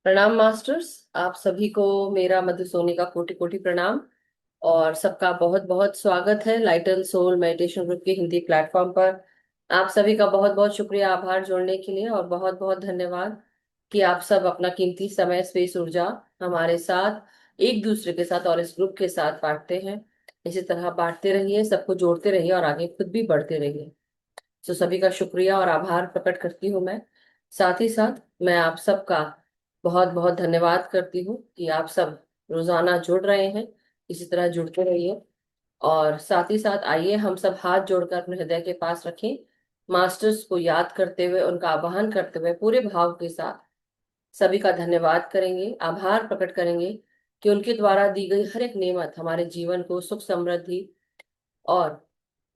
प्रणाम मास्टर्स। आप सभी को मेरा मधु सोनी का कोटि कोटि प्रणाम। और सबका बहुत बहुत स्वागत है light and soul meditation group के हिंदी प्लेटफॉर्म पर। आप सभी का बहुत बहुत शुक्रिया, आभार जोड़ने के लिए, और बहुत बहुत धन्यवाद कि आप सब अपना कीमती समय, स्पेस, ऊर्जा हमारे साथ, एक दूसरे के साथ और इस ग्रुप के साथ बांटते हैं। इसी तरह बांटते रहिए, सबको जोड़ते रहिए और आगे खुद भी बढ़ते रहिए। तो सभी का शुक्रिया और आभार प्रकट करती हूँ मैं। साथ ही साथ मैं आप सबका बहुत बहुत धन्यवाद करती हूँ कि आप सब रोजाना जुड़ रहे हैं। इसी तरह जुड़ते रहिए। और साथ ही साथ आइए हम सब हाथ जोड़कर अपने हृदय के पास रखें, मास्टर्स को याद करते हुए, उनका आह्वान करते हुए पूरे भाव के साथ सभी का धन्यवाद करेंगे, आभार प्रकट करेंगे कि उनके द्वारा दी गई हर एक नेमत हमारे जीवन को सुख, समृद्धि और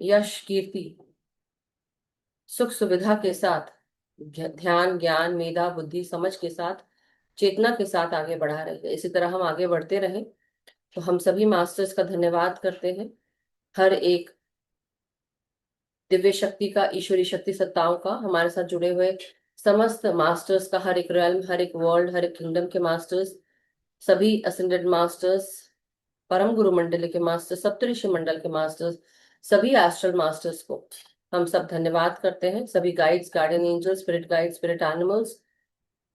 यश, कीर्ति, सुख सुविधा के साथ, ध्यान, ज्ञान, मेधा, बुद्धि, समझ के साथ, चेतना के साथ आगे बढ़ा रहे हैं। इसी तरह हम आगे बढ़ते रहें। तो हम सभी मास्टर्स का धन्यवाद करते हैं, हर एक दिव्य शक्ति का, ईश्वरी शक्ति सत्ताओं का, हमारे साथ जुड़े हुए समस्त मास्टर्स का, हर एक रेल्म, हर एक वर्ल्ड, हर एक किंगडम के मास्टर्स, सभी असेंडेड मास्टर्स, परम गुरु मंडल के मास्टर्स, सप्तऋषि मंडल के मास्टर्स, सभी एस्ट्रल मास्टर्स को हम सब धन्यवाद करते हैं। सभी guides, guardian angels, spirit guides, spirit animals,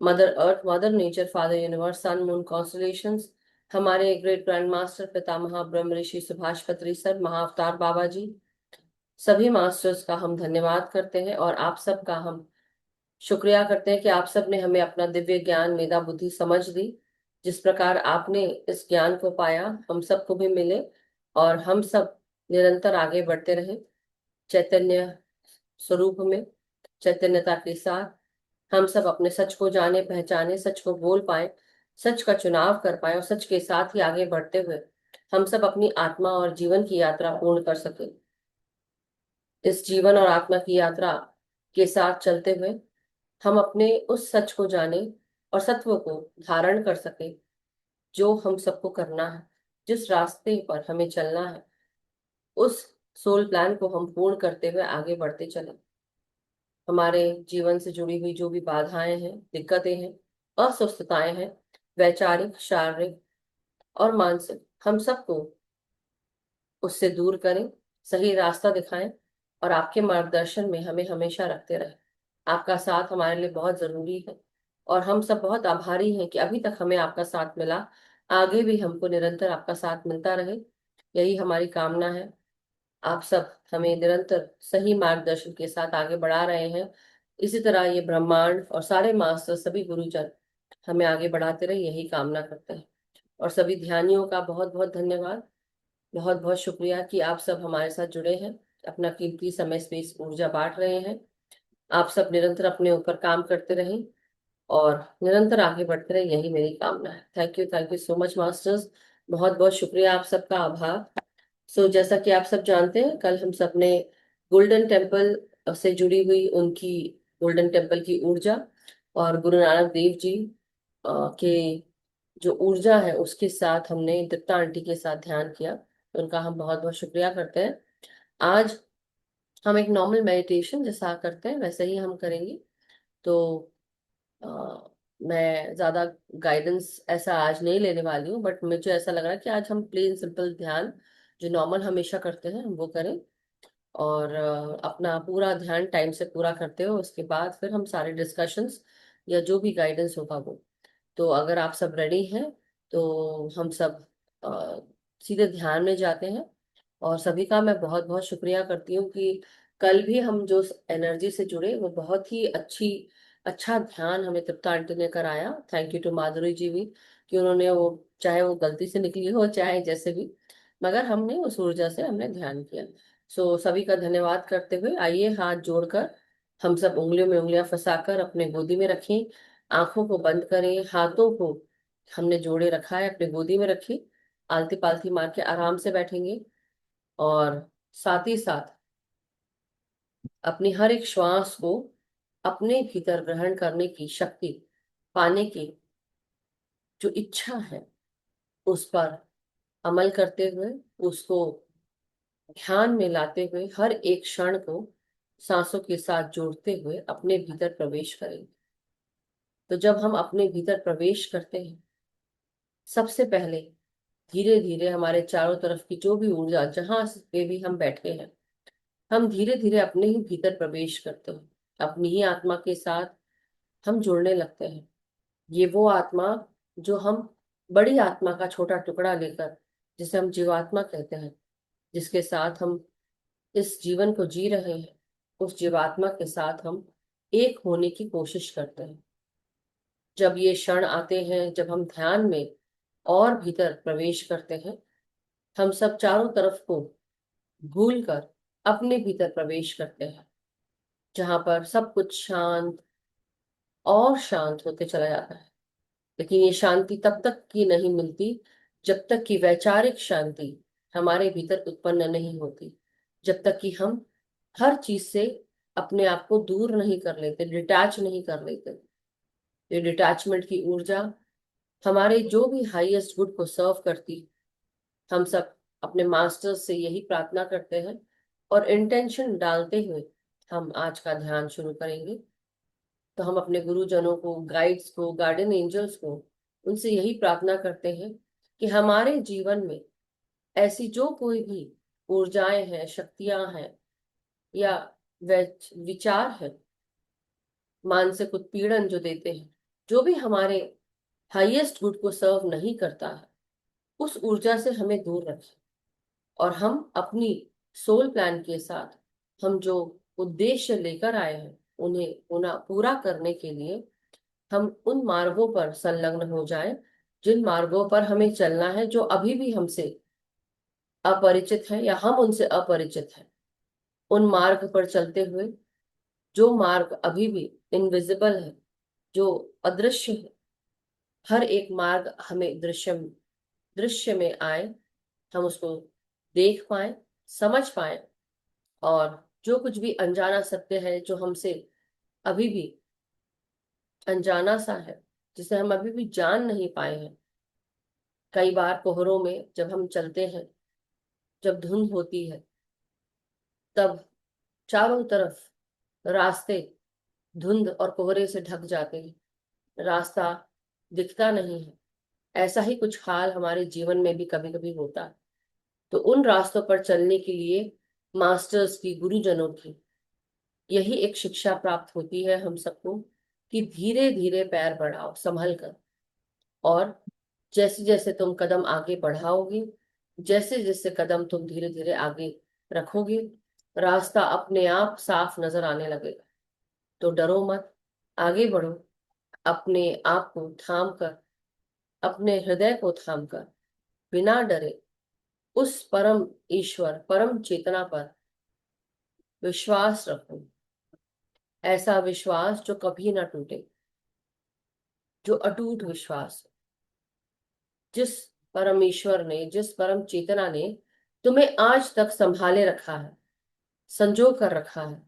mother earth, mother nature, father universe, sun, moon, constellations, हमारे ग्रेट ग्रैंड मास्टर पितामह ब्रह्म ऋषि सुभाष पत्री सर, महाअवतार बाबा जी, सभी मास्टर्स का हम धन्यवाद करते हैं। और आप सबका हम शुक्रिया करते हैं कि आप सब ने हमें अपना दिव्य ज्ञान, मेधा, बुद्धि, समझ दी। जिस प्रकार आपने इस ज्ञान को पाया, हम सबको भी मिले, और हम सब निरंतर आगे बढ़ते रहे चैतन्य स्वरूप में, चैतन्यता के साथ। हम सब अपने सच को जाने, पहचाने, सच को बोल पाए, सच का चुनाव कर पाए, और सच के साथ ही आगे बढ़ते हुए हम सब अपनी आत्मा और जीवन की यात्रा पूर्ण कर सके। इस जीवन और आत्मा की यात्रा के साथ चलते हुए हम अपने उस सच को जाने और सत्व को धारण कर सके, जो हम सबको करना है, जिस रास्ते पर हमें चलना है, उस सोल प्लान को हम पूर्ण करते हुए आगे बढ़ते चले। हमारे जीवन से जुड़ी हुई जो भी बाधाएं हैं, दिक्कतें हैं, अस्वस्थताएं हैं, वैचारिक, शारीरिक और मानसिक, हम सबको उससे दूर करें, सही रास्ता दिखाएं, और आपके मार्गदर्शन में हमें हमेशा रखते रहें। आपका साथ हमारे लिए बहुत जरूरी है, और हम सब बहुत आभारी हैं कि अभी तक हमें आपका साथ मिला। आगे भी हमको निरंतर आपका साथ मिलता रहे, यही हमारी कामना है। आप सब हमें निरंतर सही मार्गदर्शन के साथ आगे बढ़ा रहे हैं। इसी तरह ये ब्रह्मांड और सारे मास्टर, सभी गुरुजन हमें आगे बढ़ाते रहे, यही कामना करते हैं। और सभी ध्यानियों का बहुत बहुत धन्यवाद, बहुत बहुत शुक्रिया कि आप सब हमारे साथ जुड़े हैं, अपना कीमती समय, स्पेस, ऊर्जा बांट रहे हैं। आप सब निरंतर अपने ऊपर काम करते रहें और निरंतर आगे बढ़ते रहे, यही मेरी कामना है। Thank you so much masters. बहुत बहुत शुक्रिया, आप सबका आभार। जैसा कि आप सब जानते हैं, कल हम सब ने गोल्डन टेम्पल से जुड़ी हुई उनकी गोल्डन टेम्पल की ऊर्जा और गुरु नानक देव जी के जो ऊर्जा है उसके साथ हमने दत्ता आंटी के साथ ध्यान किया। तो उनका हम बहुत बहुत शुक्रिया करते हैं। आज हम एक नॉर्मल मेडिटेशन जैसा करते हैं वैसे ही हम करेंगे। तो अ, मैं ज्यादा गाइडेंस ऐसा आज नहीं लेने वाली हूँ, बट मुझे ऐसा लग रहा है कि आज हम प्लेन सिंपल ध्यान जो नॉर्मल हमेशा करते हैं हम वो करें। और अपना पूरा ध्यान टाइम से पूरा करते हो, उसके बाद फिर हम सारे डिस्कशंस या जो भी गाइडेंस होगा वो। तो अगर आप सब रेडी हैं तो हम सब अ, सीधे ध्यान में जाते हैं। और सभी का मैं बहुत बहुत शुक्रिया करती हूँ कि कल भी हम जो एनर्जी से जुड़े, वो बहुत ही अच्छा ध्यान हमें तृप्ता आंटी ने कराया। थैंक यू टू माधुरी जी भी, कि उन्होंने वो, चाहे वो गलती से निकली हो चाहे जैसे भी, मगर हमने उस ऊर्जा से हमने ध्यान किया। सभी का धन्यवाद करते हुए आइए हाथ जोड़कर हम सब उंगलियों में उंगलियां फंसाकर अपने गोदी में रखें, आंखों को बंद करें, हाथों को हमने जोड़े रखा है, अपने गोदी में रखें, आलती पालती मार के आराम से बैठेंगे। और साथ ही साथ अपनी हर एक श्वास को अपने भीतर ग्रहण करने की शक्ति पाने की जो इच्छा है, उस पर अमल करते हुए, उसको ध्यान में लाते हुए, हर एक क्षण को सांसों के साथ जोड़ते हुए अपने भीतर प्रवेश करेंगे। तो जब हम अपने भीतर प्रवेश करते हैं, सबसे पहले धीरे धीरे हमारे चारों तरफ की जो भी ऊर्जा, जहां पे भी हम बैठे हैं, हम धीरे धीरे अपने ही भीतर प्रवेश करते हैं, अपनी ही आत्मा के साथ हम जुड़ने लगते हैं। ये वो आत्मा जो हम बड़ी आत्मा का छोटा टुकड़ा लेकर, जिसे हम जीवात्मा कहते हैं, जिसके साथ हम इस जीवन को जी रहे हैं, उस जीवात्मा के साथ हम एक होने की कोशिश करते हैं। जब ये क्षण आते हैं, जब हम ध्यान में और भीतर प्रवेश करते हैं, हम सब चारों तरफ को भूल कर अपने भीतर प्रवेश करते हैं, जहां पर सब कुछ शांत और शांत होते चला जाता है। लेकिन ये शांति तब तक की नहीं मिलती जब तक कि वैचारिक शांति हमारे भीतर उत्पन्न नहीं होती, जब तक कि हम हर चीज से अपने आप को दूर नहीं कर लेते, डिटैच नहीं कर लेते। ये डिटैचमेंट की ऊर्जा हमारे जो भी हाईएस्ट गुड को सर्व करती। हम सब अपने मास्टर्स से यही प्रार्थना करते हैं और इंटेंशन डालते हुए हम आज का ध्यान शुरू करेंगे। तो हम अपने गुरुजनों को, गाइड्स को, गार्डियन एंजल्स को, उनसे यही प्रार्थना करते हैं कि हमारे जीवन में ऐसी जो कोई भी ऊर्जाएं हैं, शक्तियां हैं, या विचार है, मानसिक उत्पीड़न जो देते हैं, जो भी हमारे हाईएस्ट गुड को सर्व नहीं करता है, उस ऊर्जा से हमें दूर रखें। और हम अपनी सोल प्लान के साथ हम जो उद्देश्य लेकर आए हैं, उन्हें पुनः पूरा करने के लिए हम उन मार्गों पर संलग्न हो जाएं, जिन मार्गों पर हमें चलना है, जो अभी भी हमसे अपरिचित है या हम उनसे अपरिचित हैं। उन मार्ग पर चलते हुए, जो मार्ग अभी भी इनविजिबल है, जो अदृश्य है, हर एक मार्ग हमें दृश्य में आए, हम उसको देख पाए, समझ पाए, और जो कुछ भी अनजाना सत्य है, जो हमसे अभी भी अनजाना सा है, जिसे हम अभी भी जान नहीं पाए हैं। कई बार कोहरों में जब हम चलते हैं, जब धुंध होती है, तब चारों तरफ रास्ते धुंध और कोहरे से ढक जाते हैं, रास्ता दिखता नहीं है। ऐसा ही कुछ हाल हमारे जीवन में भी कभी कभी होता है। तो उन रास्तों पर चलने के लिए मास्टर्स की, गुरुजनों की यही एक शिक्षा प्राप्त होती है हम सबको, कि धीरे धीरे पैर बढ़ाओ, संभल कर। और जैसे जैसे तुम कदम आगे बढ़ाओगे, जैसे जैसे कदम तुम धीरे धीरे आगे रखोगे, रास्ता अपने आप साफ नजर आने लगेगा। तो डरो मत, आगे बढ़ो, अपने आप को थाम कर, अपने हृदय को थाम कर, बिना डरे उस परम ईश्वर, परम चेतना पर विश्वास रखो। ऐसा विश्वास जो कभी ना टूटे, जो अटूट विश्वास। जिस परमेश्वर ने, जिस परम चेतना ने तुम्हें आज तक संभाले रखा है, संजो कर रखा है।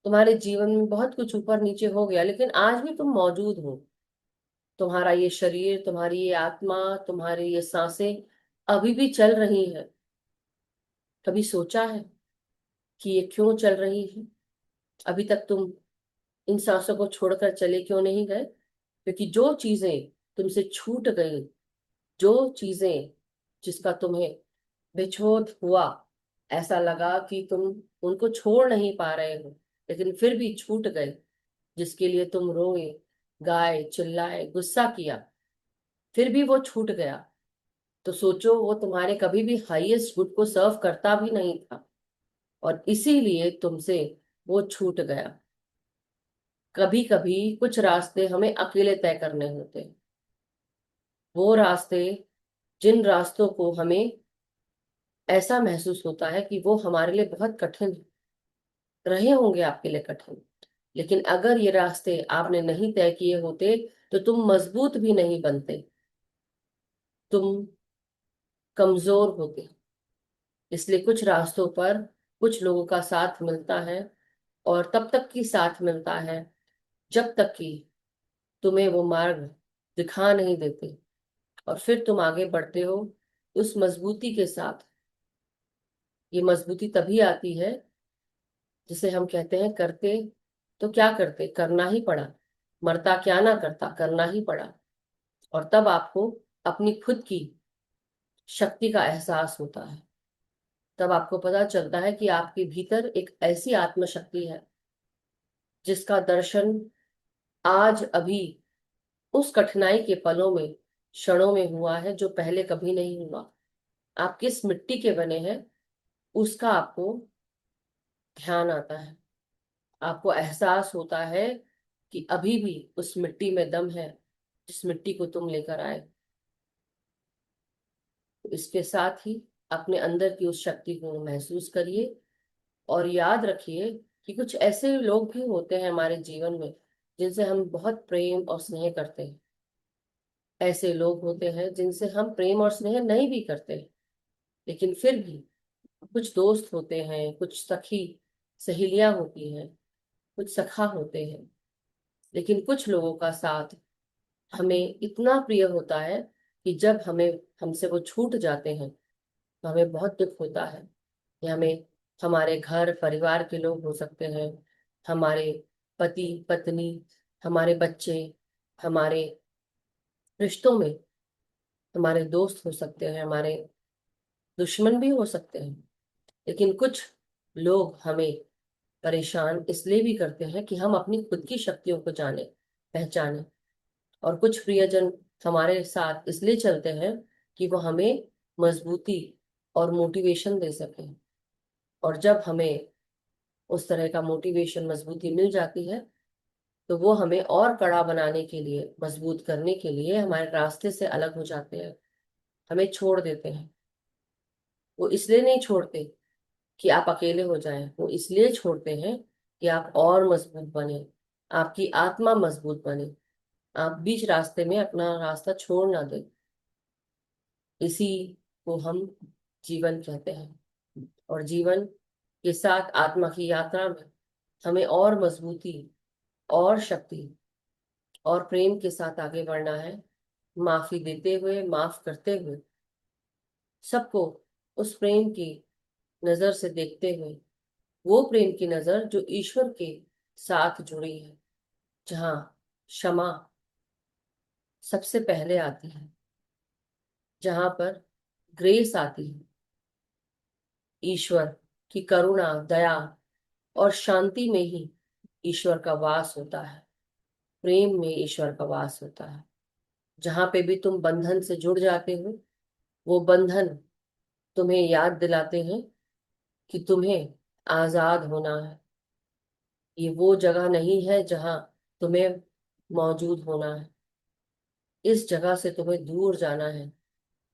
तुम्हारे जीवन में बहुत कुछ ऊपर नीचे हो गया, लेकिन आज भी तुम मौजूद हो। तुम्हारा ये शरीर, तुम्हारी ये आत्मा, तुम्हारी ये सांसें अभी भी चल रही हैं। कभी सोचा है कि ये क्यों चल रही है? अभी तक तुम इन सांसों को छोड़कर चले क्यों नहीं गए? क्योंकि जो चीजें तुमसे छूट गई, जो चीजें, जिसका तुम्हें बेछोत हुआ, ऐसा लगा कि तुम उनको छोड़ नहीं पा रहे हो, लेकिन फिर भी छूट गए, जिसके लिए तुम रोए, गाए, चिल्लाए, गुस्सा किया, फिर भी वो छूट गया। तो सोचो, वो तुम्हारे कभी भी हाईएस्ट गुड को सर्व करता भी नहीं था, और इसीलिए तुमसे वो छूट गया। कभी कभी कुछ रास्ते हमें अकेले तय करने होते हैं। वो रास्ते, जिन रास्तों को हमें ऐसा महसूस होता है कि वो हमारे लिए बहुत कठिन रहे होंगे, आपके लिए कठिन, लेकिन अगर ये रास्ते आपने नहीं तय किए होते, तो तुम मजबूत भी नहीं बनते, तुम कमजोर होते। इसलिए कुछ रास्तों पर कुछ लोगों का साथ मिलता है, और तब तक की साथ मिलता है जब तक कि तुम्हें वो मार्ग दिखा नहीं देते, और फिर तुम आगे बढ़ते हो उस मजबूती के साथ। ये मजबूती तभी आती है, जिसे हम कहते हैं करते, तो क्या करते, करना ही पड़ा। मरता क्या ना करता, करना ही पड़ा। और तब आपको अपनी खुद की शक्ति का एहसास होता है। तब आपको पता चलता है कि आपके भीतर एक ऐसी आत्मशक्ति है जिसका दर्शन आज अभी उस कठिनाई के पलों में, क्षणों में हुआ है जो पहले कभी नहीं हुआ। आप किस मिट्टी के बने हैं उसका आपको ध्यान आता है। आपको एहसास होता है कि अभी भी उस मिट्टी में दम है जिस मिट्टी को तुम लेकर आए। तो इसके साथ ही अपने अंदर की उस शक्ति को महसूस करिए और याद रखिए कि कुछ ऐसे लोग भी होते हैं हमारे जीवन में जिनसे हम बहुत प्रेम और स्नेह करते हैं। ऐसे लोग होते हैं जिनसे हम प्रेम और स्नेह नहीं भी करते, लेकिन फिर भी कुछ दोस्त होते हैं, कुछ सखी सहेलियां होती हैं, कुछ सखा होते हैं। लेकिन कुछ लोगों का साथ हमें इतना प्रिय होता है कि जब हमें हमसे वो छूट जाते हैं तो हमें बहुत दुख होता है। ये हमें हमारे घर परिवार के लोग हो सकते हैं, हमारे पति पत्नी, हमारे बच्चे, हमारे रिश्तों में हमारे दोस्त हो सकते हैं, हमारे दुश्मन भी हो सकते हैं। लेकिन कुछ लोग हमें परेशान इसलिए भी करते हैं कि हम अपनी खुद की शक्तियों को जाने, पहचाने। और कुछ प्रियजन हमारे साथ इसलिए चलते हैं कि वो हमें मजबूती और मोटिवेशन दे सकें। और जब हमें उस तरह का मोटिवेशन, मजबूती मिल जाती है तो वो हमें और कड़ा बनाने के लिए, मजबूत करने के लिए हमारे रास्ते से अलग हो जाते हैं, हमें छोड़ देते हैं। वो इसलिए नहीं छोड़ते कि आप अकेले हो जाएं, वो इसलिए छोड़ते हैं कि आप और मजबूत बने, आपकी आत्मा मजबूत बने, आप बीच रास्ते में अपना रास्ता छोड़ ना दें। इसी को हम जीवन कहते हैं। और जीवन के साथ आत्मा की यात्रा में हमें और मजबूती और शक्ति और प्रेम के साथ आगे बढ़ना है, माफी देते हुए, माफ करते हुए, सबको उस प्रेम की नजर से देखते हुए, वो प्रेम की नजर जो ईश्वर के साथ जुड़ी है, जहाँ क्षमा सबसे पहले आती है, जहाँ पर ग्रेस आती है। ईश्वर की करुणा, दया और शांति में ही ईश्वर का वास होता है, प्रेम में ईश्वर का वास होता है। जहाँ पे भी तुम बंधन से जुड़ जाते हो, वो बंधन तुम्हें याद दिलाते हैं कि तुम्हें आजाद होना है। ये वो जगह नहीं है जहाँ तुम्हें मौजूद होना है, इस जगह से तुम्हें दूर जाना है।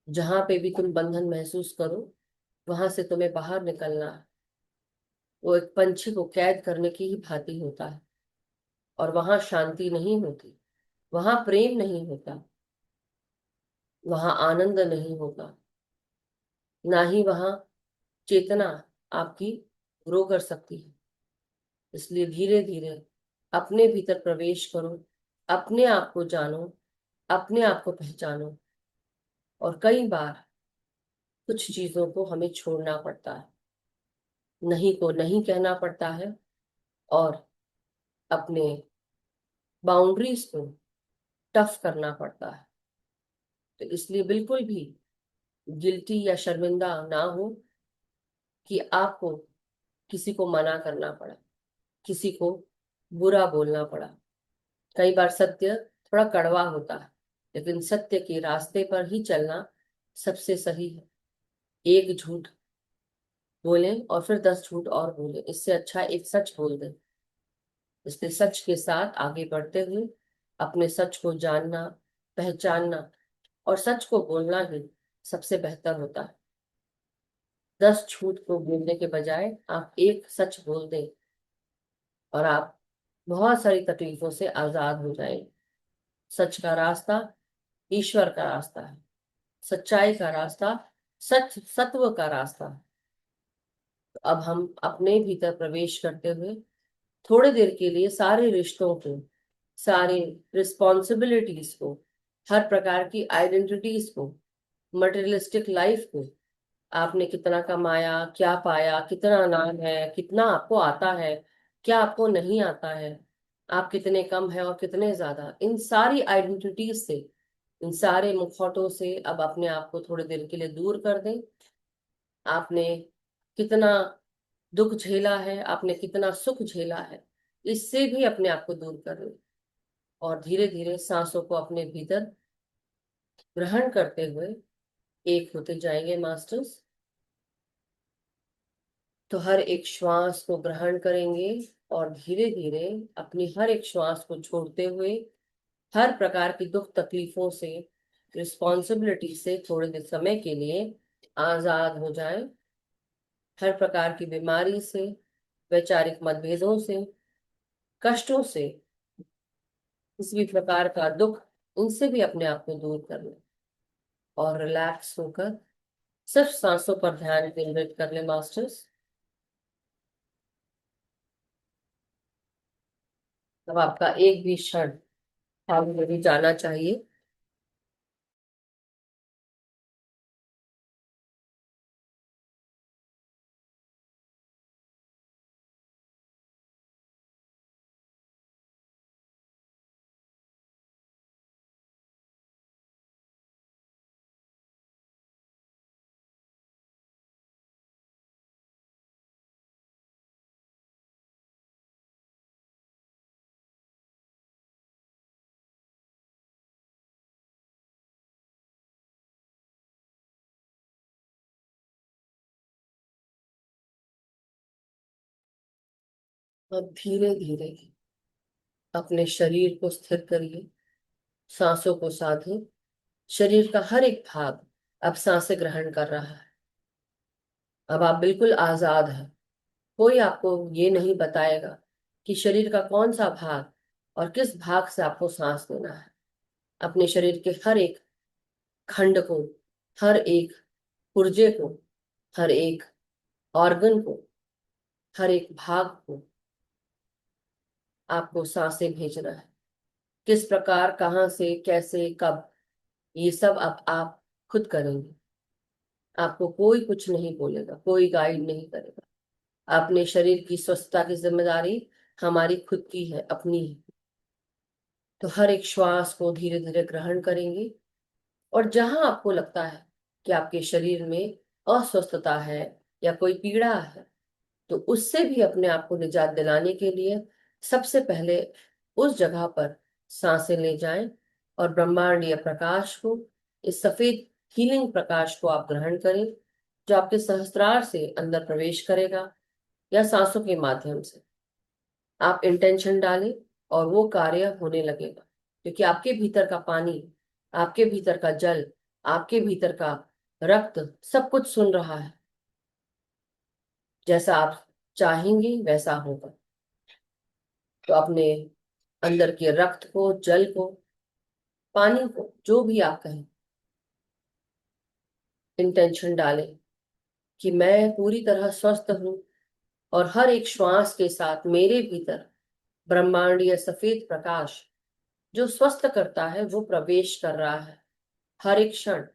जहाँ पे भी तुम बंधन महसूस करो, वहां से तुम्हें बाहर निकलना है। वो एक पंछी को कैद करने की ही भांति होता है। और वहां शांति नहीं होती, वहां प्रेम नहीं होता, वहां आनंद नहीं होगा, ना ही वहां चेतना आपकी ग्रो कर सकती है। इसलिए धीरे धीरे अपने भीतर प्रवेश करो, अपने आप को जानो, अपने आप को पहचानो। और कई बार कुछ चीजों को हमें छोड़ना पड़ता है, नहीं को नहीं कहना पड़ता है, और अपने बाउंड्रीज को टफ करना पड़ता है। तो इसलिए बिल्कुल भी गिल्टी या शर्मिंदा ना हो कि आपको किसी को मना करना पड़ा, किसी को बुरा बोलना पड़ा। कई बार सत्य थोड़ा कड़वा होता है, लेकिन सत्य के रास्ते पर ही चलना सबसे सही है। एक झूठ बोलें और फिर 10 झूठ और बोलें, इससे अच्छा एक सच बोल दें। इसलिए सच के साथ आगे बढ़ते हुए अपने सच को जानना, पहचानना और सच को बोलना ही सबसे बेहतर होता है। 10 झूठ को बोलने के बजाय आप एक सच बोल दें और आप बहुत सारी तकलीफों से आजाद हो जाएं। सच का रास्ता ईश्वर का रास्ता है, सच्चाई का रास्ता सच सत्व का रास्ता है। तो अब हम अपने भीतर प्रवेश करते हुए थोड़ी देर के लिए सारे रिश्तों को, सारे रिस्पॉन्सिबिलिटीज को, हर प्रकार की आइडेंटिटीज को, मटेरियलिस्टिक लाइफ को, आपने कितना कमाया, क्या पाया, कितना नाम है, कितना आपको आता है, क्या आपको नहीं आता है, आप कितने कम है और कितने ज्यादा, इन सारी आइडेंटिटीज से, इन सारे मुखौटों से अब अपने आप को थोड़ी देर के लिए दूर कर दें। आपने कितना दुख झेला है, आपने कितना सुख झेला है, इससे भी अपने आप को दूर कर लें। और धीरे धीरे सांसों को अपने भीतर ग्रहण करते हुए एक होते जाएंगे मास्टर्स। तो हर एक श्वास को ग्रहण करेंगे और धीरे धीरे अपनी हर एक श्वास को छोड़ते हुए हर प्रकार की दुख तकलीफों से, रिस्पॉन्सिबिलिटी से थोड़े देर समय के लिए आजाद हो जाएं। हर प्रकार की बीमारी से, वैचारिक मतभेदों से, कष्टों से, किसी भी प्रकार का दुख, उनसे भी अपने आप को दूर कर लें और रिलैक्स होकर सिर्फ सांसों पर ध्यान केंद्रित कर ले मास्टर्स। अब आपका एक भी क्षण खाली नहीं जाना चाहिए। अब धीरे धीरे अपने शरीर को स्थिर करिए, सांसों को साधे। शरीर का हर एक भाग अब सांसें ग्रहण कर रहा है। अब आप बिल्कुल आजाद हैं। कोई आपको ये नहीं बताएगा कि शरीर का कौन सा भाग और किस भाग से आपको सांस लेना है। अपने शरीर के हर एक खंड को, हर एक पुर्जे को, हर एक ऑर्गन को, हर एक भाग को आपको सांसें भेजना है। किस प्रकार, कहाँ से, कैसे, कब, ये सब अब आप खुद करेंगे। आपको कोई कुछ नहीं बोलेगा, कोई गाइड नहीं करेगा। अपने शरीर की स्वस्थता की जिम्मेदारी हमारी खुद की है, अपनी है। तो हर एक श्वास को धीरे धीरे ग्रहण करेंगे और जहां आपको लगता है कि आपके शरीर में अस्वस्थता है या कोई पीड़ा है, तो उससे भी अपने आप को निजात दिलाने के लिए सबसे पहले उस जगह पर सांसें ले जाएं और ब्रह्मांडीय प्रकाश को, इस सफेद हीलिंग प्रकाश को आप ग्रहण करें, जो आपके सहस्त्रार से अंदर प्रवेश करेगा या सांसों के माध्यम से। आप इंटेंशन डालें और वो कार्य होने लगेगा, क्योंकि आपके भीतर का पानी, आपके भीतर का जल, आपके भीतर का रक्त सब कुछ सुन रहा है। जैसा आप चाहेंगे वैसा होगा। तो अपने अंदर के रक्त को, जल को, पानी को, जो भी आप कहें, इंटेंशन डालें कि मैं पूरी तरह स्वस्थ हूं और हर एक श्वास के साथ मेरे भीतर ब्रह्मांडीय सफेद प्रकाश जो स्वस्थ करता है वो प्रवेश कर रहा है हर एक क्षण।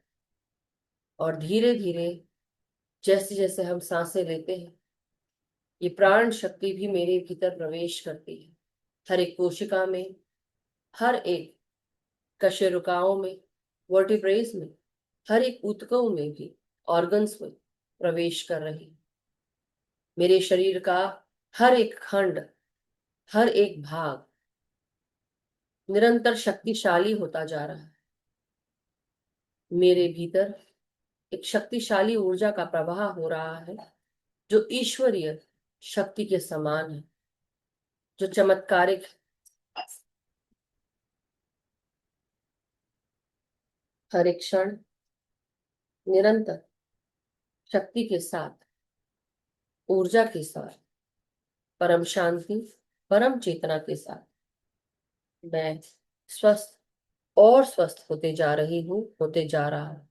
और धीरे धीरे जैसे जैसे हम सांसें लेते हैं, ये प्राण शक्ति भी मेरे भीतर प्रवेश करती है, हर एक कोशिका में, हर एक कशेरुकाओं में, वर्टिब्रेस में, हर एक ऊतकों में भी, ऑर्गन्स में प्रवेश कर रही है। मेरे शरीर का हर एक खंड, हर एक भाग निरंतर शक्तिशाली होता जा रहा है। मेरे भीतर एक शक्तिशाली ऊर्जा का प्रवाह हो रहा है, जो ईश्वरीय शक्ति के समान है, जो चमत्कारिक है। हर एक क्षण निरंतर शक्ति के साथ, ऊर्जा के साथ, परम शांति, परम चेतना के साथ मैं स्वस्थ और स्वस्थ होते जा रही हूँ, होते जा रहा हूँ।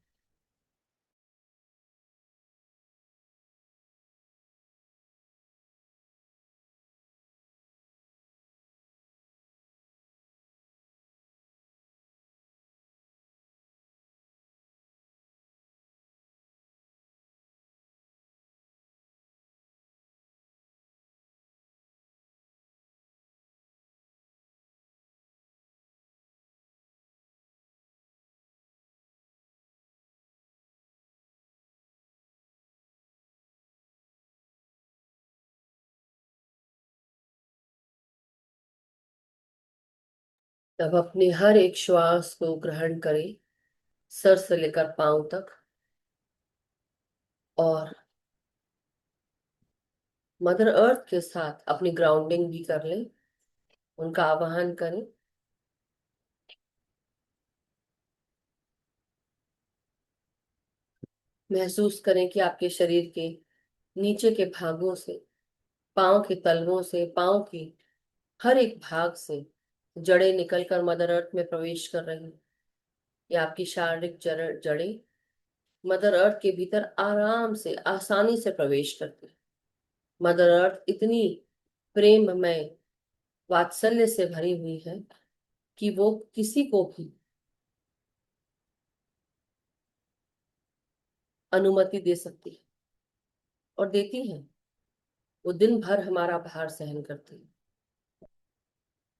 अब अपने हर एक श्वास को ग्रहण करें, सर से लेकर पांव तक। और मदर अर्थ के साथ अपनी ग्राउंडिंग भी कर लें, उनका आवाहन करें। महसूस करें कि आपके शरीर के नीचे के भागों से, पांव के तलवों से, पांव की हर एक भाग से जड़ें निकलकर मदर अर्थ में प्रवेश कर रही हैं। या आपकी शारीरिक जड़ें मदर अर्थ के भीतर आराम से, आसानी से प्रवेश करती है। मदर अर्थ इतनी प्रेममय, वात्सल्य से भरी हुई है कि वो किसी को भी अनुमति दे सकती है और देती है। वो दिन भर हमारा भार सहन करती है।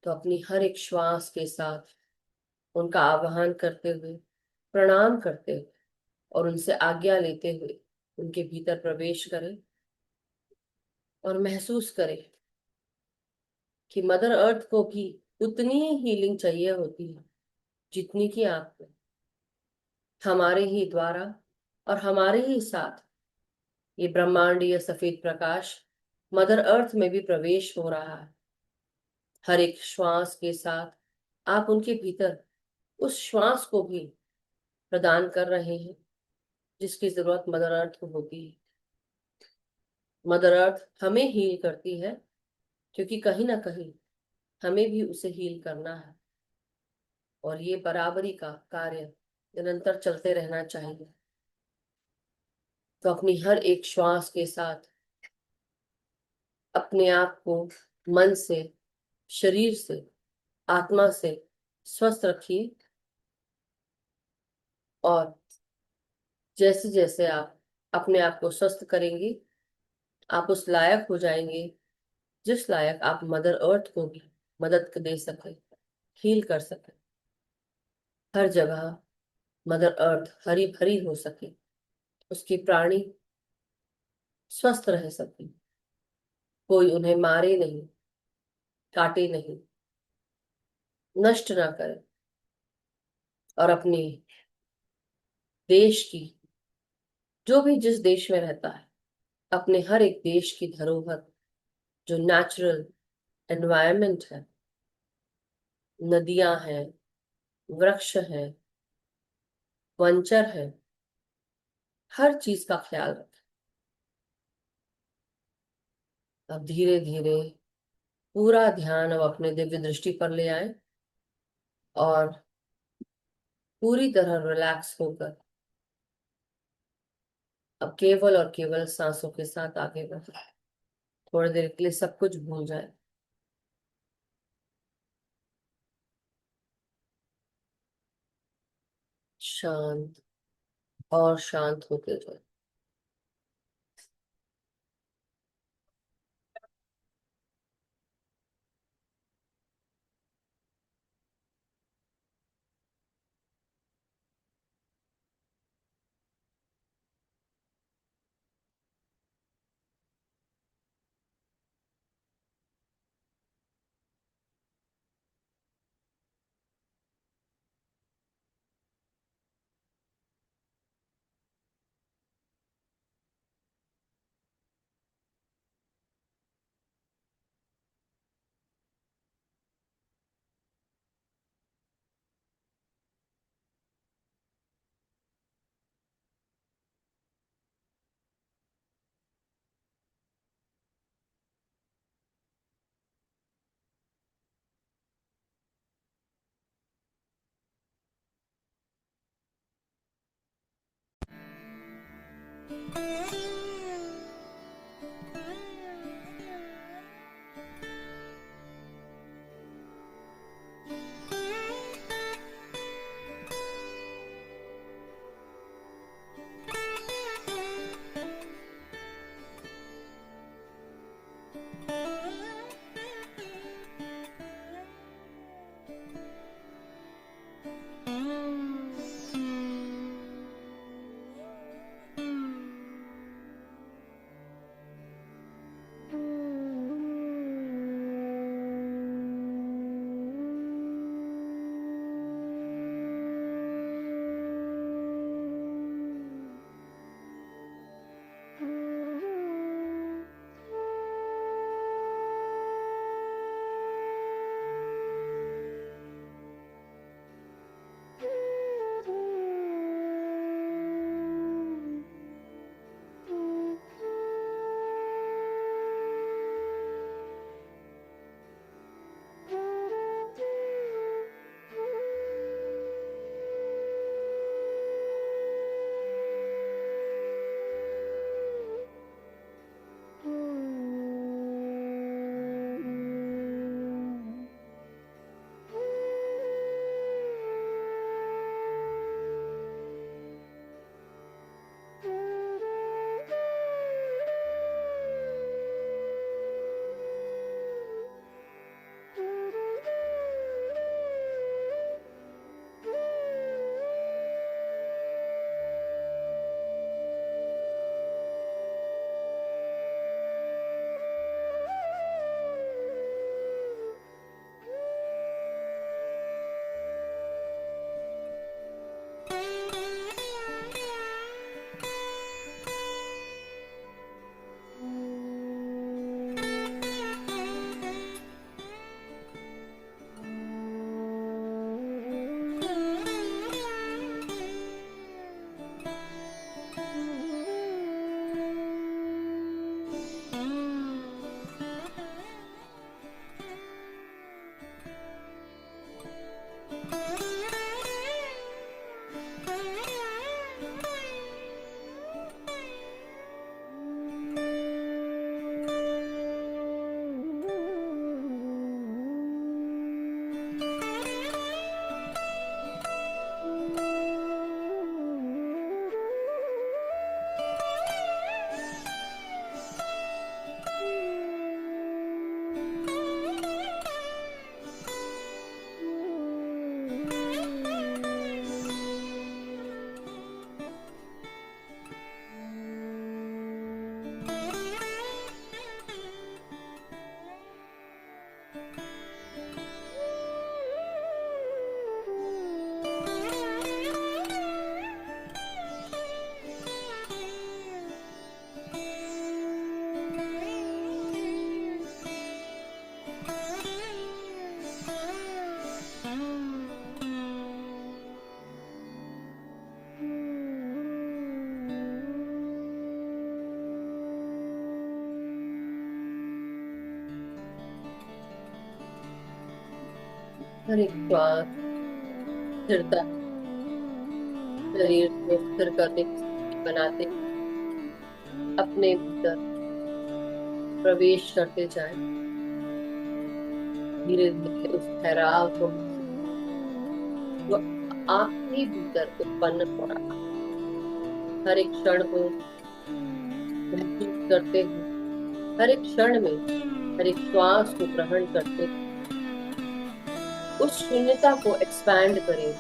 तो अपनी हर एक श्वास के साथ उनका आह्वान करते हुए, प्रणाम करते हुए और उनसे आज्ञा लेते हुए उनके भीतर प्रवेश करें। और महसूस करें कि मदर अर्थ को भी उतनी ही हीलिंग चाहिए होती है जितनी कि आपको। हमारे ही द्वारा और हमारे ही साथ ये ब्रह्मांडीय सफेद प्रकाश मदर अर्थ में भी प्रवेश हो रहा है। हर एक श्वास के साथ आप उनके भीतर उस श्वास को भी प्रदान कर रहे हैं जिसकी जरूरत मदर अर्थ को होती है। मदर अर्थ हमें हील करती है क्योंकि कहीं ना कहीं हमें भी उसे हील करना है। और ये बराबरी का कार्य निरंतर चलते रहना चाहिए। तो अपनी हर एक श्वास के साथ अपने आप को मन से, शरीर से, आत्मा से स्वस्थ रखिए। और जैसे जैसे आप अपने आप को स्वस्थ करेंगे, आप उस लायक हो जाएंगे जिस लायक आप मदर अर्थ को भी मदद दे सके, हील कर सके। हर जगह मदर अर्थ हरी भरी हो सके, उसकी प्राणी स्वस्थ रह सके, कोई उन्हें मारे नहीं, काटे नहीं, नष्ट ना करे। और अपने देश की, जो भी जिस देश में रहता है, अपने हर एक देश की धरोहर, जो नेचुरल एनवायरनमेंट है, नदियां हैं, वृक्ष हैं, वंचर है, हर चीज का ख्याल रखें। अब धीरे धीरे पूरा ध्यान अब अपने दिव्य दृष्टि पर ले आए और पूरी तरह रिलैक्स होकर अब केवल और केवल सांसों के साथ आगे बढ़े। थोड़ी देर के लिए सब कुछ भूल जाए। शांत और शांत होते जाए। हर एक श्वास स्थिरता, शरीर को स्थिर करने की स्थिति बनाते अपने भीतर प्रवेश करते जाएं। धीरे धीरे उस ठहराव को जो आपके ही भीतर उत्पन्न हो रहा, हर एक क्षण को महसूस करते हुए, हर एक क्षण में हर एक श्वास को ग्रहण करते हुए उस शून्यता को एक्सपैंड करें,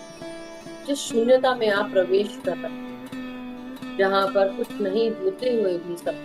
जिस शून्यता में आप प्रवेश कर रहे हैं, जहां पर कुछ नहीं होते हुए भी सब।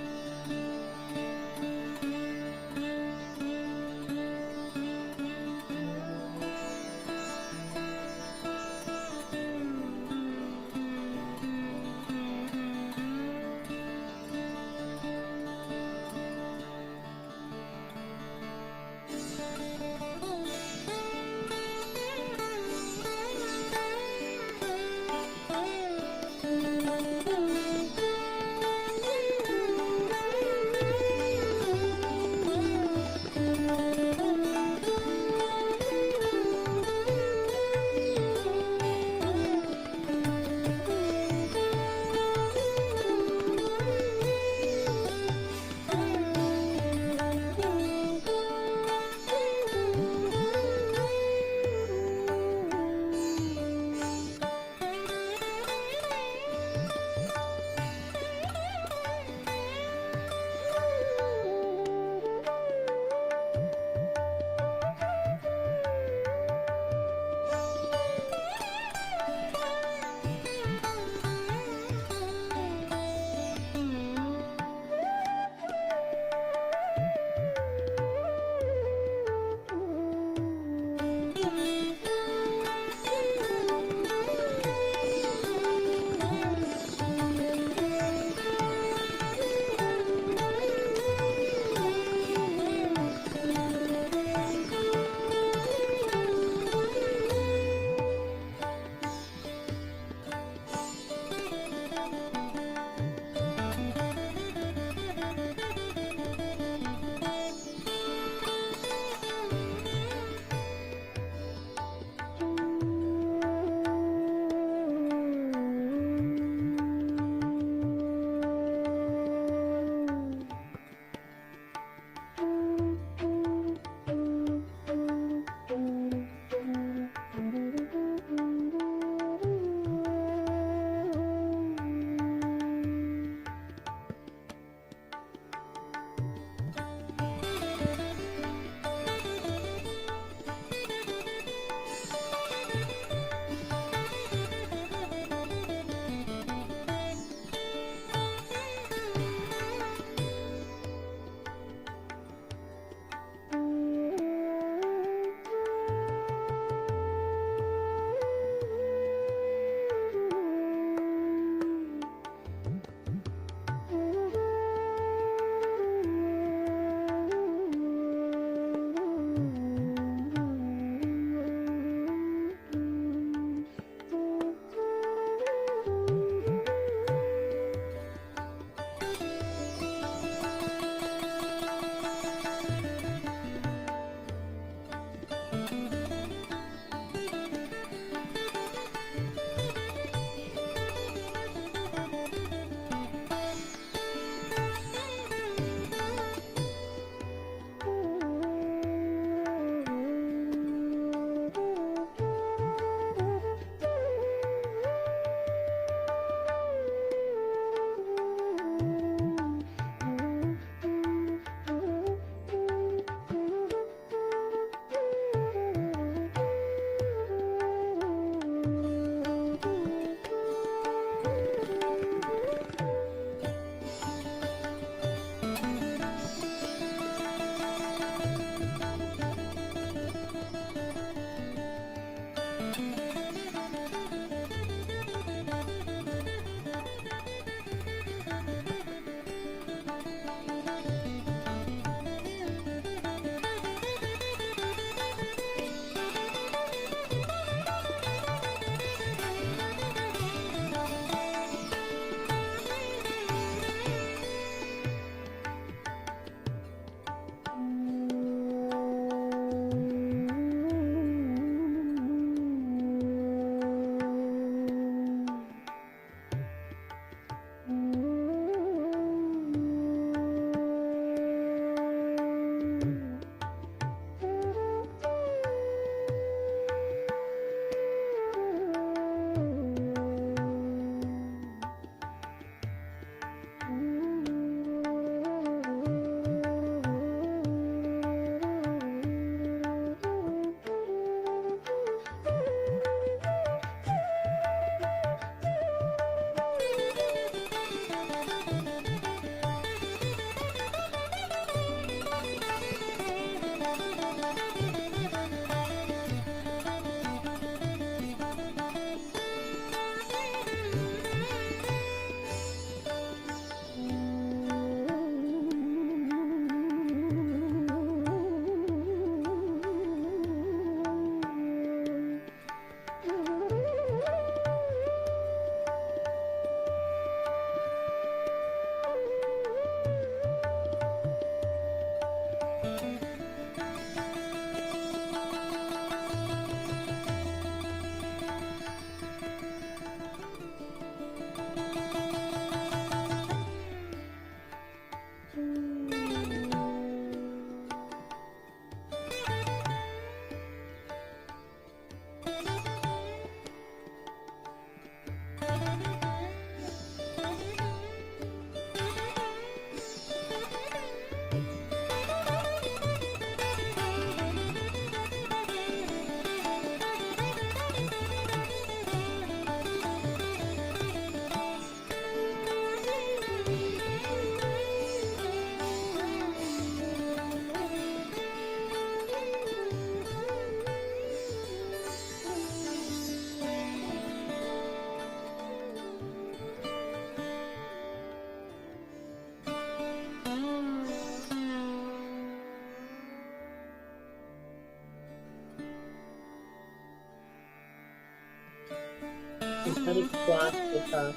हर एक श्वास के साथ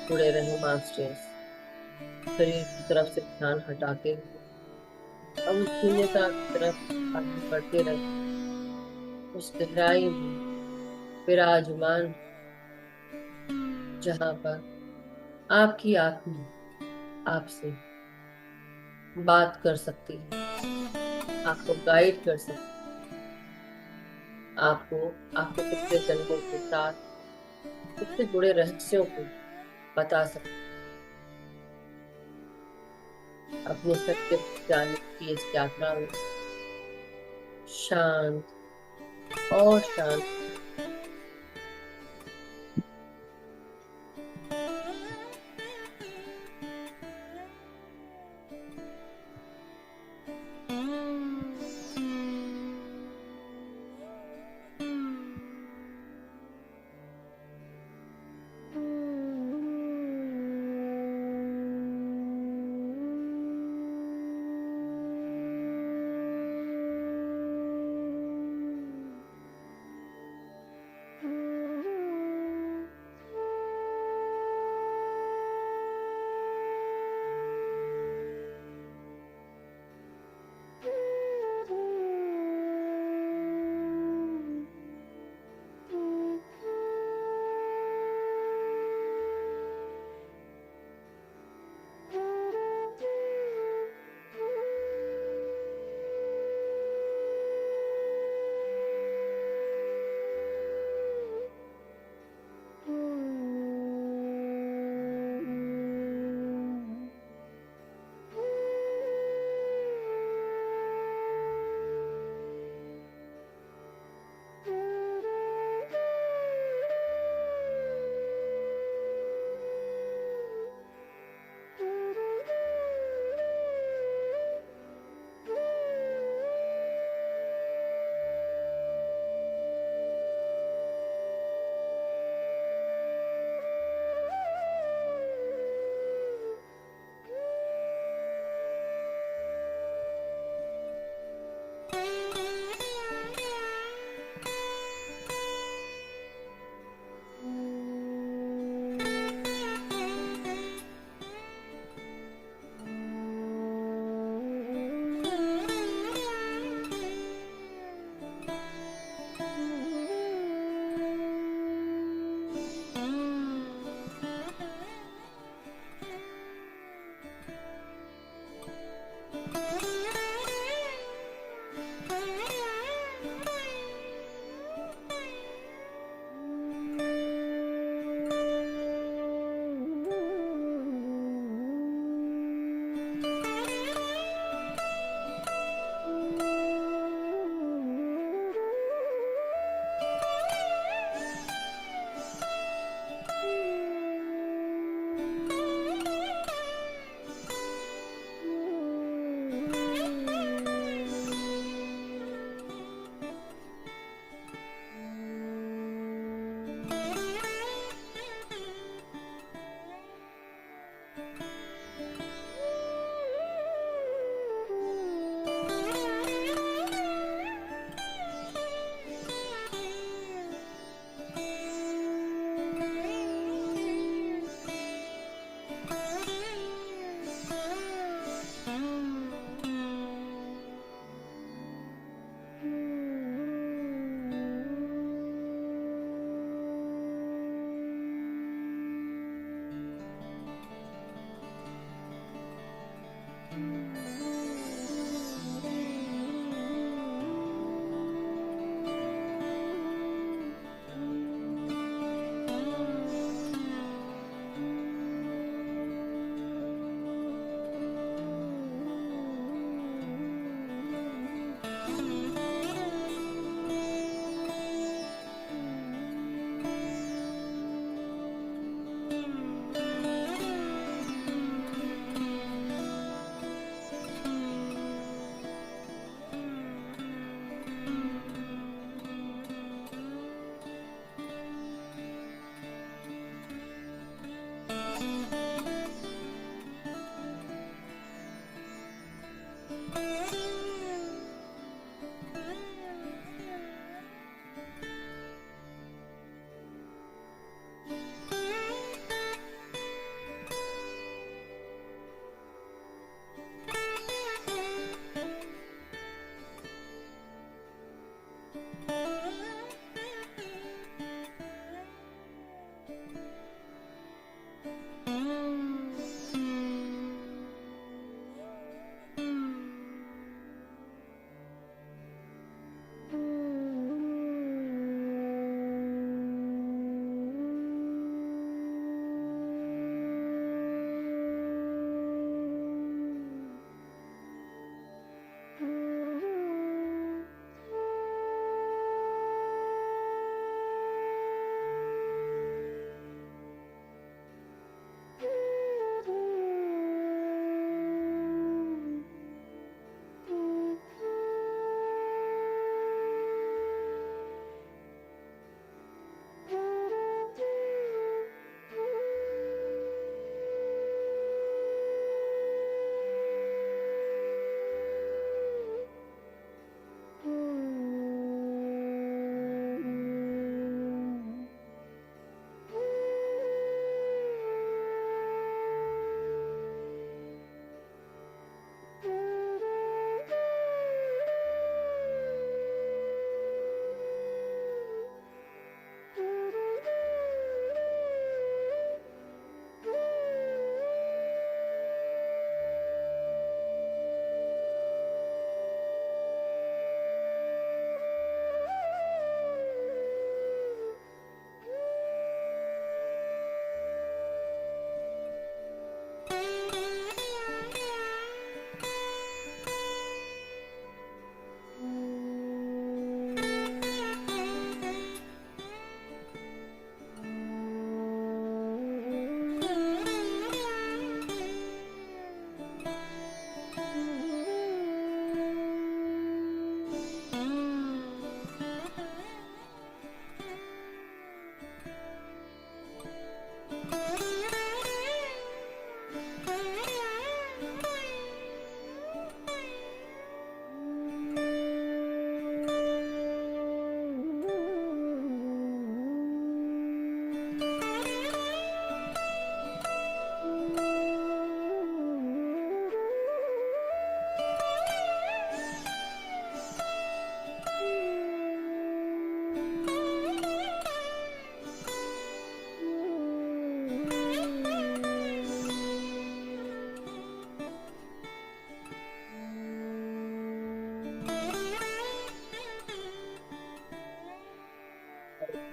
जुड़े रहे मास्टर्स। शरीर की तरफ से ध्यान हटाते हुए अब उस शून्यता की तरफ आगे बढ़ते रहे, उस गहराई में विराजमान, जहां पर आपकी आत्मा आपसे बात कर सकती है, आपको गाइड कर सकती है, आपको आपके पिछले जन्मों के साथ उससे जुड़े रहस्यों को बता सकती है। अपने सत्य जानने की इस यात्रा में शांत और शांत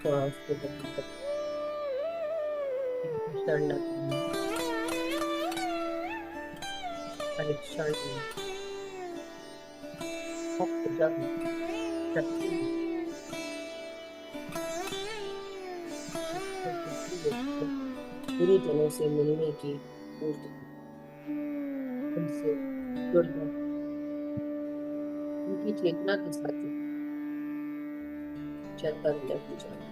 श्वास को गति कर, एक क्षण लगेगी, हर क्षण में बहुत जल्द शक्ति गुरुजनों से मिलने की पूर्ति, उनसे जुड़ना, उनकी चेतना के साथ चैतन्य हो जाना।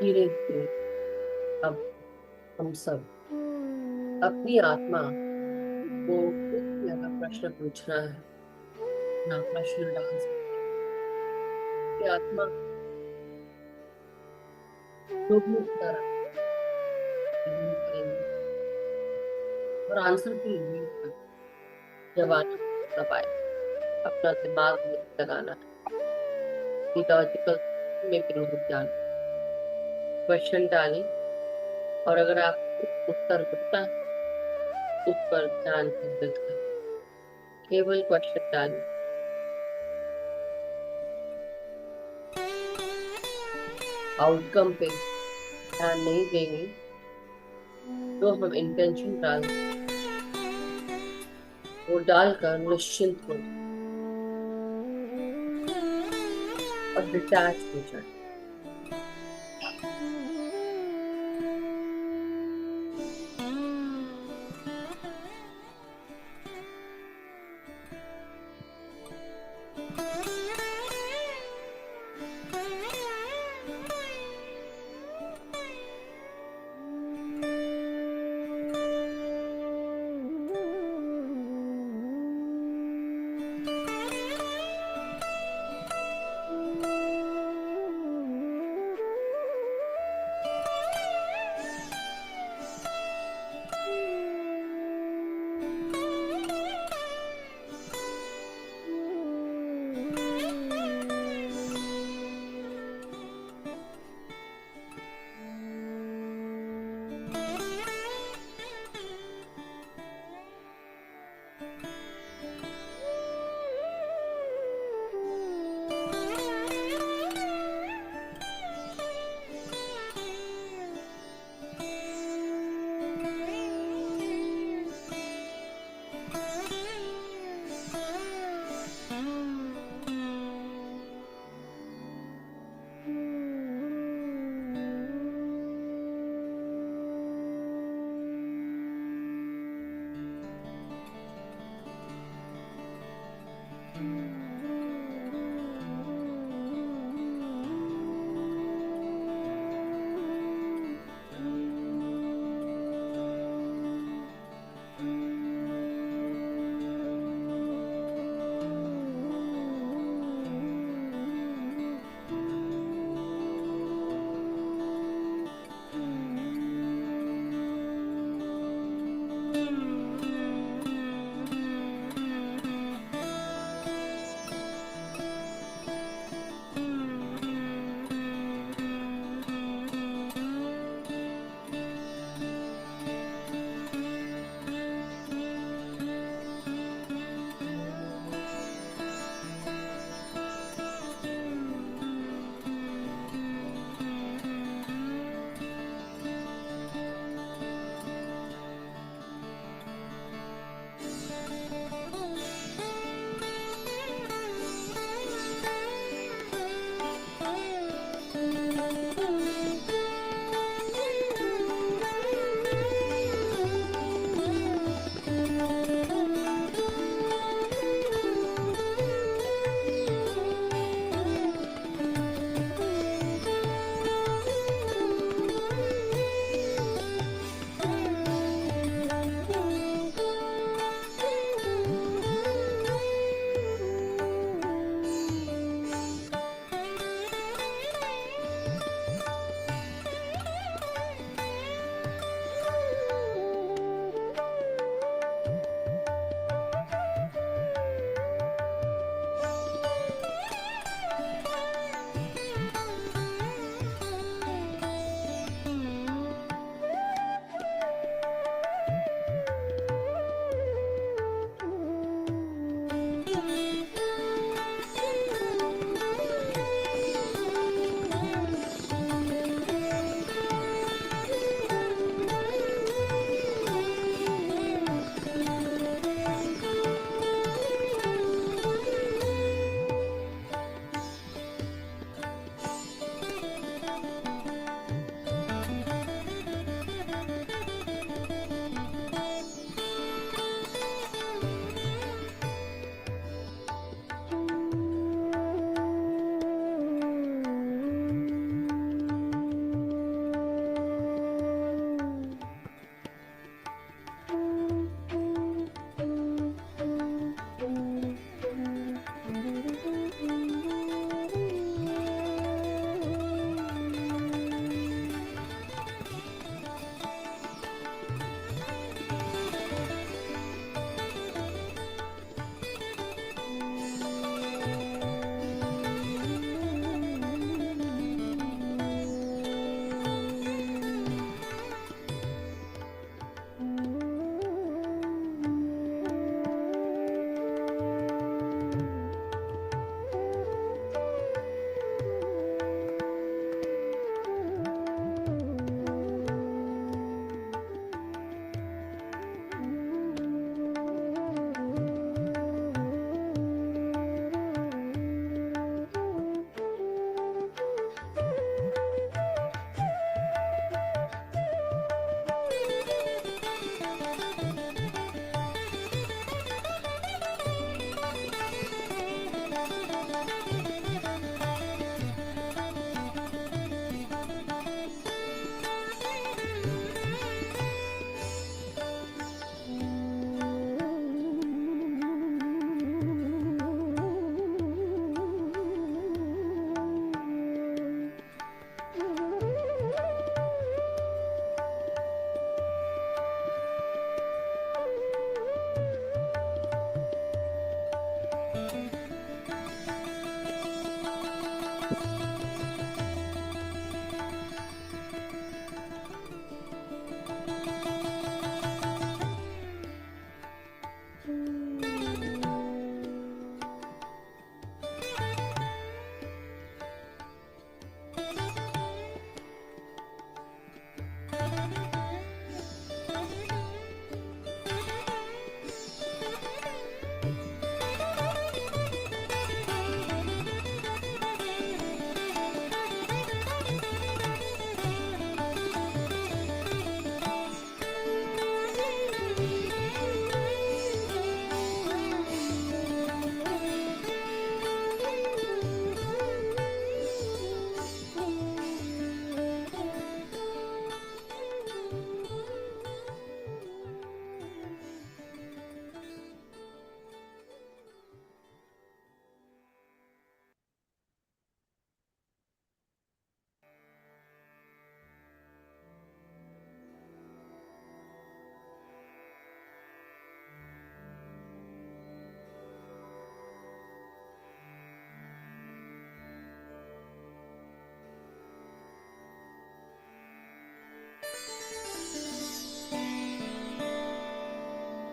धीरे धीरे अब हम सब अपनी आत्मा को इस तरह का प्रश्न पूछना है, ना प्रश्न डाल सकते कि आत्मा जो भी उत्तर रिवील करेंगे और आंसर की रिवील कर जब आना तब आए, अपना दिमाग में लगाना है, लॉजिकल में विरोध डालें, क्वेश्चन डालें, और अगर आप उत्तर मिलता है उस पर ध्यान केंद्रित करें, केवल क्वेश्चन डालें। आउटकम पे ध्यान नहीं देंगे तो हम इंटेंशन डाल वो डालकर निश्चिंत हो जाए और डिटैच हो जाए।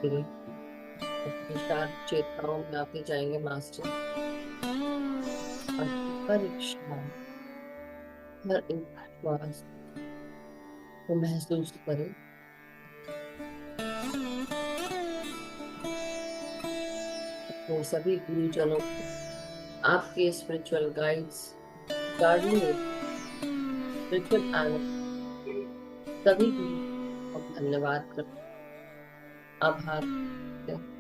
धीरे अपनी चार चेतनाओं में आते जाएंगे मास्टर। और हर एक श्वास, हर एक श्वास को महसूस करें। वो सभी गुरुजनों, आपके spiritual guides, guardian, spiritual animal, सभी गुरु को धन्यवाद करते, आभार करते हैं।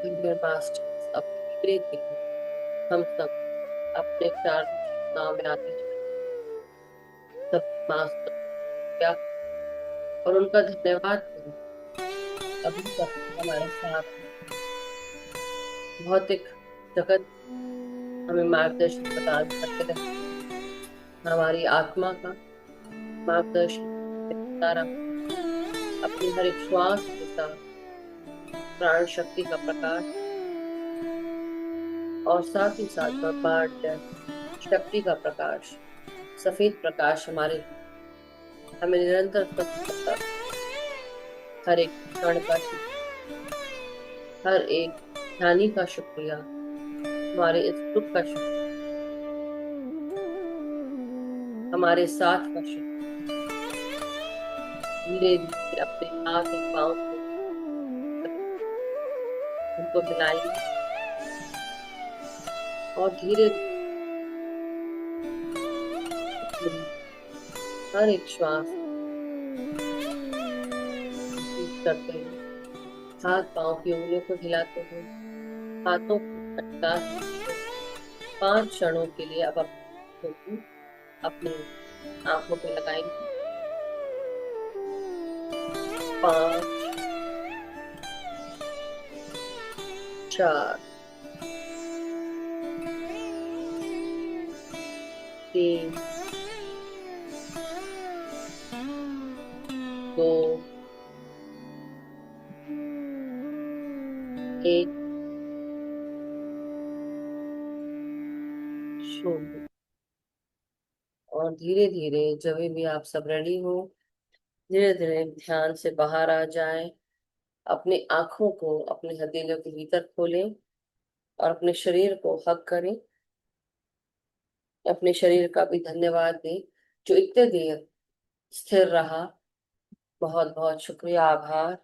डियर मास्टर्स, अपनी ब्रीथिंग हम सब अपने चार चेतनाओं में आते जाए, सब मास्टर क्या और उनका धन्यवाद करें। अभी तक हमारे साथ भौतिक जगत हमें मार्गदर्शन प्रदान करते रहे, हमारी आत्मा का मार्गदर्शन देता रहा। अपनी हर एक श्वास के साथ प्राण शक्ति का प्रकाश और साथ ही साथ ब्रह्मांड शक्ति का प्रकाश, सफेद प्रकाश हमारे हमें निरंतर स्वस्थ करता रहे। हर एक क्षण का शुक्रिया, हर एक हानि का शुक्रिया, हमारे इस दुख का शुक्रिया, हमारे साथ का शुक्रिया। धीरे धीरे अपने हाथ और पांव को उनको मिलाएंगे और धीरे धीरे हर एक श्वास करते हुए हाथ पांव की उंगलियों को हिलाते हुए हाथों को अटका 5 क्षणों के लिए अब अपनी आंखों पे लगाएंगे। 5, 4, 3, 2, 1, 0। और धीरे धीरे जब भी आप सब रेडी हो, धीरे धीरे ध्यान से बाहर आ जाएं। अपनी आंखों को अपने हथेलियों के भीतर खोलें और अपने शरीर को हग करें। अपने शरीर का भी धन्यवाद दें जो इतने देर स्थिर रहा। बहुत बहुत शुक्रिया, आभार।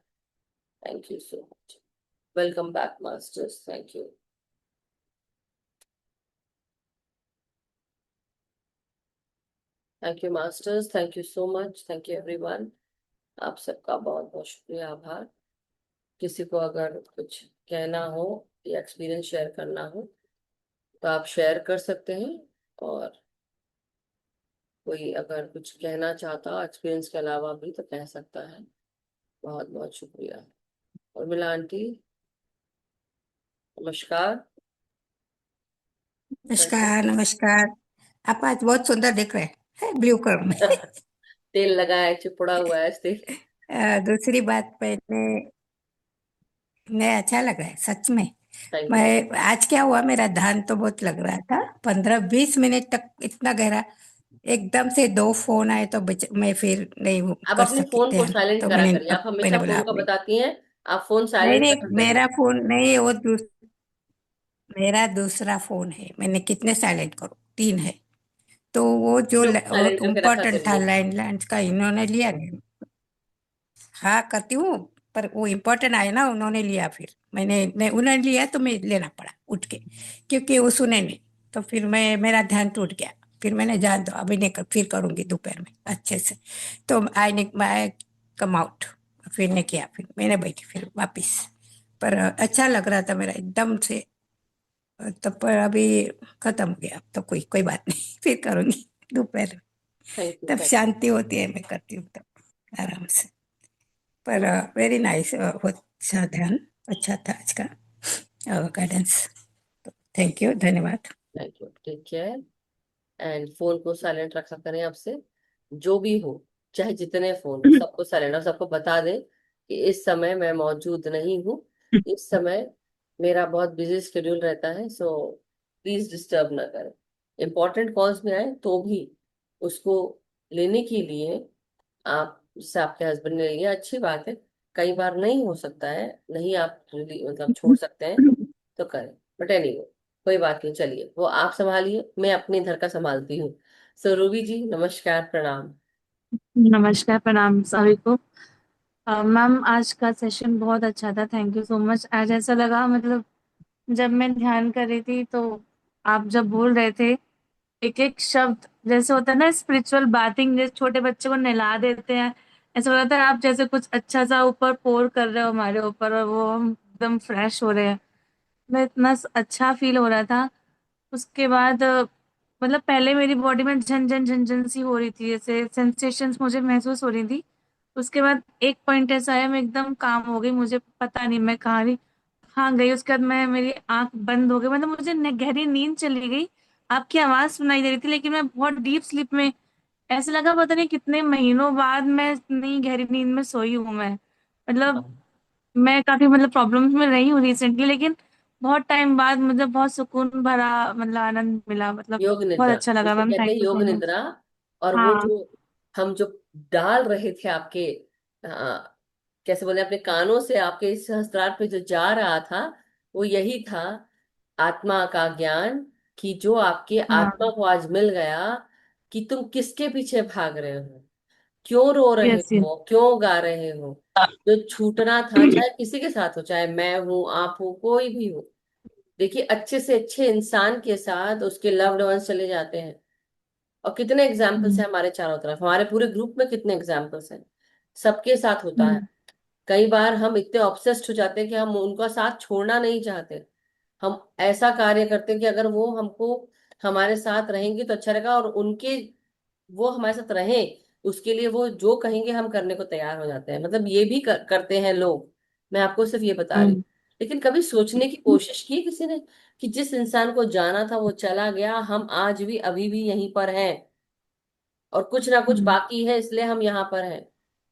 Thank you so much. Welcome back masters. Thank you. Thank you masters, thank you so much, thank you everyone. आप सबका बहुत बहुत शुक्रिया, आभार। किसी को अगर कुछ कहना हो या एक्सपीरियंस शेयर करना हो तो आप शेयर कर सकते हैं। और कोई अगर कुछ कहना चाहता एक्सपीरियंस के अलावा भी तो कह सकता है। बहुत बहुत शुक्रिया। और मिला आंटी, नमस्कार। नमस्कार नमस्कार। आप आज बहुत सुंदर दिख रहे हैं ब्लू कलर में। तेल लगाया है, चिपड़ा हुआ है तेल। दूसरी बात, मैंने मैं अच्छा लग रहा है सच में। Thank you. मैं आज क्या हुआ, मेरा ध्यान तो बहुत लग रहा था, 15-20 मिनट तक इतना गहरा। एकदम से दो फोन आए तो मैं फिर नहीं आप कर अपने सकी फोन को ध्यान। साइलेंट तो करा मैंने करिए, आप अब हमेशा मैंने बोला फोन आप का नहीं। बताती हैं। आप फोन नहीं साइलेंट नहीं, रखा करिए। मेरा फोन नहीं, मेरा दूसरा फोन है। मैंने कितने साइलेंट करूं, 3 है। तो वो जो क्यों साइलेंट करके रखा इम्पोर्टेंट था करिए। लैंडलाइन का, इन्होंने लिया नहीं। हाँ करती हूँ, पर वो इम्पोर्टेंट आया ना, उन्होंने लिया। फिर मैं उन्होंने लिया तो मैं लेना पड़ा उठ के, क्योंकि वो सुने नहीं। तो फिर मेरा ध्यान टूट गया। फिर मैंने जान दो, अभी नहीं फिर करूंगी दोपहर में अच्छे से। तो आई कम आउट। फिर ने किया, फिर मैंने बैठी फिर वापिस। पर अच्छा लग रहा था मेरा एकदम से। तो पर अभी खत्म हो गया, अब तो कोई कोई बात नहीं। फिर करूंगी दोपहर में। थैंक यू, तब थैंक यू। शांति होती है, मैं करती हूँ तब आराम से। पर वेरी नाइस, बहुत अच्छा ध्यान। अच्छा था आज का गाइडेंस। थैंक यू, धन्यवाद। Thank you, take care. And phone को साइलेंट रखा करें आपसे। जो भी हो, चाहे जितने फोन हो, सबको साइलेंट और सबको बता दें कि इस समय मैं मौजूद नहीं हूँ। इस समय मेरा बहुत बिजी शेड्यूल रहता है, सो प्लीज डिस्टर्ब ना करें। इंपॉर्टेंट कॉल्स में आए तो भी उसको लेने के लिए आप, जैसे आपके हस्बैंड ने लिया, अच्छी बात है। कई बार नहीं हो सकता है, नहीं आप मतलब छोड़ सकते हैं तो करें। बट एनी, कोई बात नहीं, चलिए वो आप संभालिए, मैं अपने घर का संभालती हूँ। सो रूबी जी, नमस्कार, प्रणाम। नमस्कार, प्रणाम सभी को। मैम, आज का सेशन बहुत अच्छा था। Thank you so much. आज ऐसा लगा, मतलब जब मैं ध्यान कर रही थी तो आप जब बोल रहे थे एक एक शब्द, जैसे होता है ना स्पिरिचुअल बाथिंग, जैसे छोटे बच्चे को नहला देते हैं, ऐसा हो रहा था आप जैसे कुछ अच्छा सा ऊपर पोर कर रहे हो हमारे ऊपर, और वो हम एकदम फ्रेश हो रहे हैं। मैं इतना अच्छा फील हो रहा था। उसके बाद मतलब पहले मेरी बॉडी में झन झन झन झन सी हो रही थी, जैसे सेंसेशंस मुझे महसूस हो रही थी। उसके बाद एक पॉइंट ऐसा आया, मैं एकदम काम हो गई, मुझे पता नहीं मैं कहाँ गई। उसके बाद मैं मेरी आंख बंद हो गई, मतलब मुझे गहरी नींद चली गई। आपकी आवाज सुनाई दे रही थी, लेकिन मैं बहुत डीप स्लीप में, ऐसे लगा पता नहीं कितने महीनों बाद मैं इतनी गहरी नींद में सोई हूँ मैं। मतलब मैं काफी मतलब प्रॉब्लम्स में रही हूँ रिसेंटली, लेकिन बहुत टाइम बाद मुझे बहुत सुकून भरा मतलब आनंद मिला, मतलब योग बहुत निद्रा अच्छा लगा जिसे मैम। कहते थैंक हैं, यू योग सो मच। निद्रा। और वो हाँ। जो हम जो डाल रहे थे आपके, कैसे बोले, अपने कानों से आपके इस सहस्त्रार पे जो जा रहा था, वो यही था, आत्मा का ज्ञान। कि जो आपके आत्मा हाँ। को आज मिल गया, कि तुम किसके पीछे भाग रहे हो, क्यों रो रहे यस, यस। हो, क्यों गा रहे हो। जो छूटना था, चाहे किसी के साथ हो, चाहे मैं हूं, आप हो, कोई भी हो। देखिए, अच्छे से अच्छे इंसान के साथ उसके लव्ड वंस चले जाते हैं। और कितने एग्जाम्पल्स हम्म। हैं हमारे चारों तरफ, हमारे पूरे ग्रुप में कितने एग्जाम्पल्स हैं। सबके साथ होता है। हम्म। कई बार हम इतने ऑब्सेस्ड हो जाते हैं कि हम उनका साथ छोड़ना नहीं चाहते। हम ऐसा कार्य करते हैं कि अगर वो हमको हमारे साथ रहेंगे तो अच्छा रहेगा, और उनके, वो हमारे साथ रहे, उसके लिए वो जो कहेंगे हम करने को तैयार हो जाते हैं। मतलब ये भी करते हैं लोग। मैं आपको सिर्फ ये बता रही हूँ। हम्म। लेकिन कभी सोचने की कोशिश की है किसी ने कि जिस इंसान को जाना था वो चला गया, हम आज भी अभी भी यहीं पर हैं, और कुछ ना कुछ हम्म। बाकी है, इसलिए हम यहाँ पर हैं।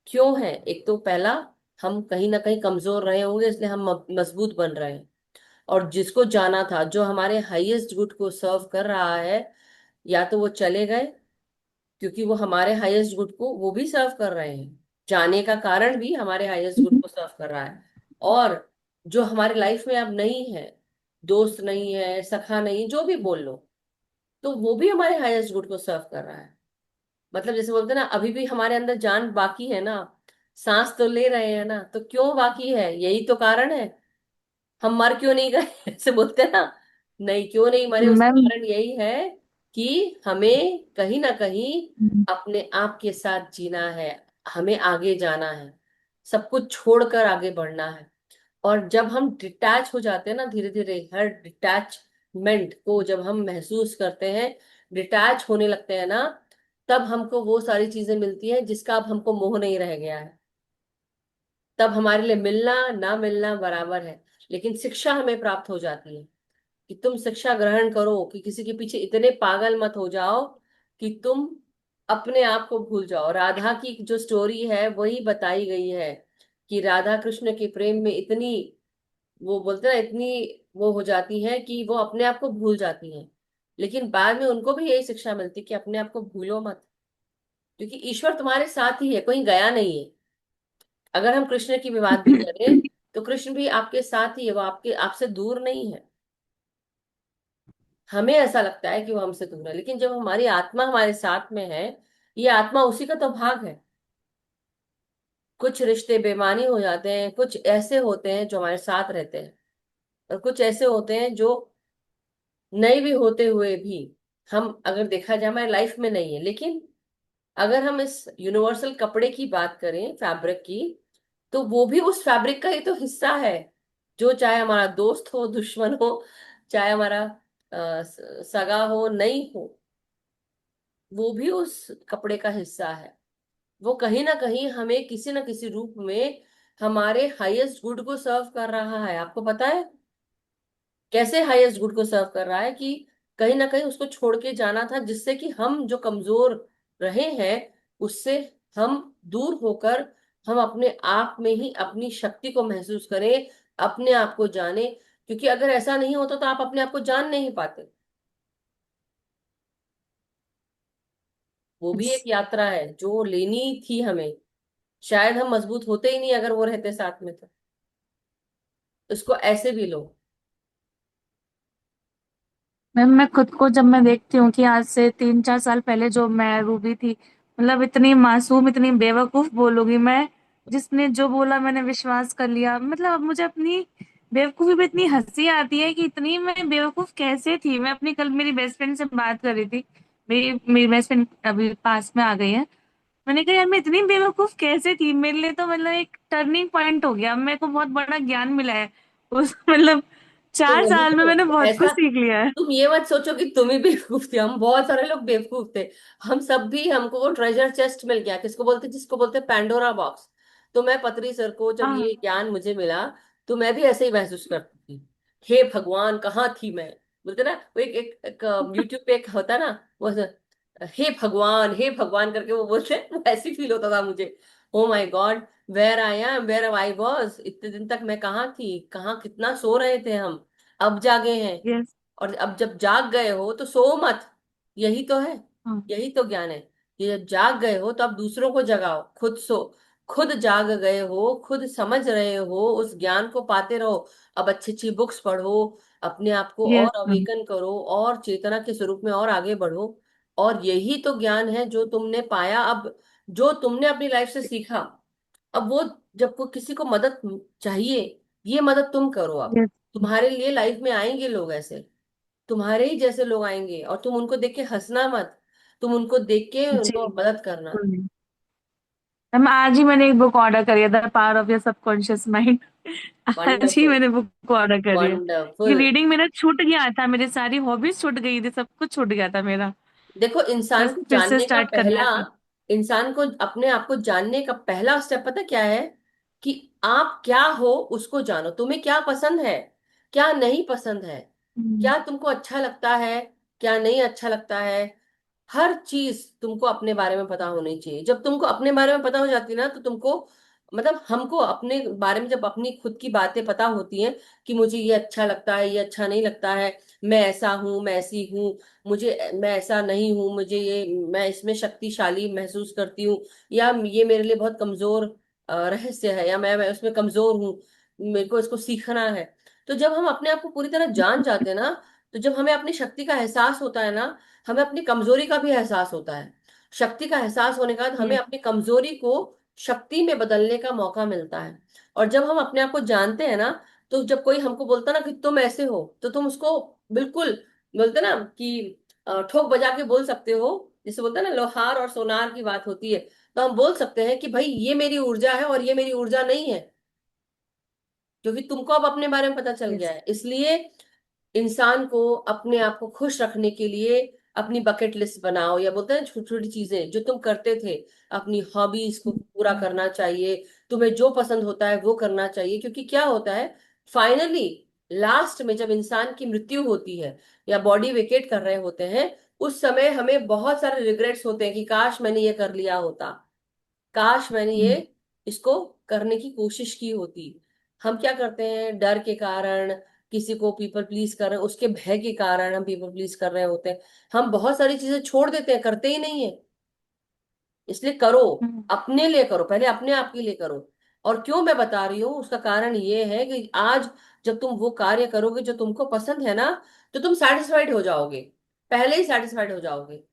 क्यों है? एक तो पहला, हम कहीं ना कहीं कमजोर रहे होंगे, इसलिए हम मजबूत बन रहे हैं। और जिसको जाना था, जो हमारे हाईएस्ट गुड को सर्व कर रहा है, या तो वो चले गए, क्योंकि वो हमारे हाईएस्ट गुड को वो भी सर्व कर रहे हैं। जाने का कारण भी हमारे हाईएस्ट गुड को सर्व कर रहा है। और जो हमारी लाइफ में अब नहीं है, दोस्त नहीं है, सखा नहीं, जो भी बोल लो, तो वो भी हमारे हाईएस्ट गुड को सर्व कर रहा है। मतलब जैसे बोलते हैं ना, अभी भी हमारे अंदर जान बाकी है ना, सांस तो ले रहे हैं ना, तो क्यों बाकी है? यही तो कारण है। हम मर क्यों नहीं गए? ऐसे बोलते हैं ना। नहीं, क्यों नहीं मरे, उसका मैम। कारण यही है कि हमें कहीं ना कहीं हम्म। अपने आप के साथ जीना है। हमें आगे जाना है, सब कुछ छोड़कर आगे बढ़ना है। और जब हम डिटैच हो जाते हैं ना, धीरे धीरे हर डिटैच को जब हम महसूस करते हैं, डिटैच होने लगते हैं ना, तब हमको वो सारी चीजें मिलती हैं जिसका अब हमको मोह नहीं रह गया है। तब हमारे लिए मिलना ना मिलना बराबर है। लेकिन शिक्षा हमें प्राप्त हो जाती है कि तुम शिक्षा ग्रहण करो, कि किसी के पीछे इतने पागल मत हो जाओ कि तुम अपने आप को भूल जाओ। राधा की जो स्टोरी है वही बताई गई है कि राधा कृष्ण के प्रेम में इतनी, वो बोलते हैं ना, इतनी वो हो जाती है कि वो अपने आप को भूल जाती हैं। लेकिन बाद में उनको भी यही शिक्षा मिलती कि अपने आप को भूलो मत, क्योंकि ईश्वर तुम्हारे साथ ही है, कोई गया नहीं है। अगर हम कृष्ण की भी बात भी करें तो कृष्ण भी आपके साथ ही है, वो आपके आपसे दूर नहीं है। हमें ऐसा लगता है कि वो हमसे दूर है, लेकिन जब हमारी आत्मा हमारे साथ में है, ये आत्मा उसी का तो भाग है। कुछ रिश्ते बेमानी हो जाते हैं, कुछ ऐसे होते हैं जो हमारे साथ रहते हैं, और कुछ ऐसे होते हैं जो नहीं भी होते हुए भी, हम अगर देखा जाए हमारी लाइफ में नहीं है। लेकिन अगर हम इस यूनिवर्सल कपड़े की बात करें, फैब्रिक की, तो वो भी उस फैब्रिक का ही तो हिस्सा है। जो चाहे हमारा दोस्त हो, दुश्मन हो, चाहे हमारा सगा हो, नहीं हो, वो भी उस कपड़े का हिस्सा है। वो कहीं ना कहीं हमें किसी ना किसी रूप में हमारे हाईएस्ट गुड को सर्व कर रहा है। आपको पता है कैसे हाईएस्ट गुड को सर्व कर रहा है? कि कहीं ना कहीं उसको छोड़ के जाना था, जिससे कि हम जो कमजोर रहे हैं उससे हम दूर होकर हम अपने आप में ही अपनी शक्ति को महसूस करें, अपने आप को जाने। क्योंकि अगर ऐसा नहीं होता तो आप अपने आप को जान नहीं पाते। वो भी एक यात्रा है जो लेनी थी हमें। शायद हम मजबूत होते ही नहीं अगर वो रहते साथ में तो। उसको ऐसे भी लो। मैम मैं खुद को जब मैं देखती हूँ कि आज से 3-4 साल पहले जो मैं रूबी थी, मतलब इतनी मासूम इतनी बेवकूफ बोलूंगी मैं, जिसने जो बोला मैंने विश्वास कर लिया। मतलब अब मुझे अपनी बेवकूफी पे इतनी हंसी आती है कि इतनी मैं बेवकूफ कैसे थी। मैं अपनी कल मेरी बेस्ट फ्रेंड से बात कर रही थी, मेरी मेरी बेस्ट फ्रेंड अभी पास में आ गई है। मैंने कहा यार मैं इतनी बेवकूफ कैसे थी, मेरे लिए तो मतलब एक टर्निंग पॉइंट हो गया। अब मेरे को बहुत बड़ा ज्ञान मिला है उस मतलब तो चार वही साल में मैंने तो बहुत कुछ ऐसा, सीख लिया है। तुम ये मत सोचो कि तुम ही बेवकूफ थे, हम बहुत सारे लोग बेवकूफ थे। हम सब भी, हमको वो ट्रेजर चेस्ट मिल गया, किसको बोलते, जिसको बोलते पैंडोरा बॉक्स। तो मैं पत्री सर को जब हाँ। ये ज्ञान मुझे मिला, तो मैं भी ऐसे ही महसूस करती थी। हे भगवान, कहाँ थी मैं? बोलते ना, वो एक यूट्यूब पे एक होता ना, वो हे भगवान करके वो बोलते हैं, वो ऐसी फील होता था मुझे। Oh my god, where I am, where I was, इतने दिन तक मैं कहाँ थी, कहाँ, कितना सो रहे थे हम, अब जागे हैं। यस। और अब जब जाग गए हो तो सो मत। यही तो है, हाँ। यही तो ज्ञान है। कि जब जाग गए हो तो अब दूसरों को जगाओ, खुद सो। खुद जाग गए हो, खुद समझ रहे हो, उस ज्ञान को पाते रहो। अब अच्छी अच्छी बुक्स पढ़ो, अपने आप को यस और मैम। अवेकन करो, और चेतना के स्वरूप में और आगे बढ़ो। और यही तो ज्ञान है जो तुमने पाया। अब जो तुमने अपनी लाइफ से सीखा, अब वो, जब को किसी को मदद चाहिए, ये मदद तुम करो। अब यस। तुम्हारे लिए लाइफ में आएंगे लोग ऐसे, तुम्हारे ही जैसे लोग आएंगे, और तुम उनको देख के हंसना मत, तुम उनको देख के जी उनको मदद करना। बिल्कुल नहीं। मैम आज ही मैंने एक बुक ऑर्डर करी है, the power of your subconscious mind. आज ही वंडरफुल, मैंने बुक ऑर्डर करी है। ये वंडरफुल। रीडिंग मेरा छूट गया था, मेरी सारी हॉबीज छूट गई थी, सब कुछ छूट गया था मेरा। देखो, इंसान बस को फिर से जानने का स्टार्ट करना पहला, है फिर। इंसान को अपने आप को जानने का पहला स्टेप पता क्या है? कि आप क्या हो उसको जानो। तुम्हें क्या पसंद है, क्या नहीं पसंद है, हम्म। क्या तुमको अच्छा लगता है, क्या नहीं अच्छा लगता है। हर चीज तुमको अपने बारे में पता होनी चाहिए। जब तुमको अपने बारे में पता हो जाती है ना, तो तुमको, मतलब हमको अपने बारे में जब अपनी खुद की बातें पता होती हैं, कि मुझे ये अच्छा लगता है, ये अच्छा नहीं लगता है, मैं ऐसा हूँ, मैं ऐसी हूँ, मुझे, मैं ऐसा नहीं हूँ, मुझे ये, मैं इसमें शक्तिशाली महसूस करती हूँ, या ये मेरे लिए बहुत कमजोर रहस्य है, या मैं उसमें कमजोर हूँ, मेरे को इसको सीखना है। तो जब हम अपने आप को पूरी तरह जान जाते हैं ना, तो जब हमें अपनी शक्ति का एहसास होता है ना, हमें अपनी कमजोरी का भी एहसास होता है। शक्ति का एहसास होने के बाद हमें यस। अपनी कमजोरी को शक्ति में बदलने का मौका मिलता है। और जब हम अपने आप को जानते हैं ना, तो जब कोई हमको बोलता ना कि तुम ऐसे हो, तो तुम उसको बिल्कुल, बोलते ना कि ठोक बजा के बोल सकते हो। जैसे बोलते हैं ना, लोहार और सोनार की बात होती है, तो हम बोल सकते हैं कि भाई ये मेरी ऊर्जा है और ये मेरी ऊर्जा नहीं है, क्योंकि तुमको अब अपने बारे में पता चल गया यस। है। इसलिए इंसान को अपने आप को खुश रखने के लिए अपनी बकेट लिस्ट बनाओ, या बोलते हैं छोटी छोटी चीजें जो तुम करते थे, अपनी हॉबीज को पूरा करना चाहिए। तुम्हें जो पसंद होता है वो करना चाहिए, क्योंकि क्या होता है, फाइनली लास्ट में जब इंसान की मृत्यु होती है या बॉडी वेकेट कर रहे होते हैं, उस समय हमें बहुत सारे रिग्रेट्स होते हैं कि काश मैंने ये कर लिया होता, काश मैंने ये इसको करने की कोशिश की होती। हम क्या करते हैं, डर के कारण, किसी को पीपल प्लीज कर रहे हैं उसके भय के कारण हम पीपल प्लीज कर रहे होते हैं, हम बहुत सारी चीजें छोड़ देते हैं, करते ही नहीं है। इसलिए करो, अपने लिए करो, पहले अपने आप के लिए करो। और क्यों मैं बता रही हूँ, उसका कारण ये है कि आज जब तुम वो कार्य करोगे जो तुमको पसंद है ना, तो तुम सेटिस्फाइड हो जाओगे, पहले ही सेटिस्फाइड हो जाओगे।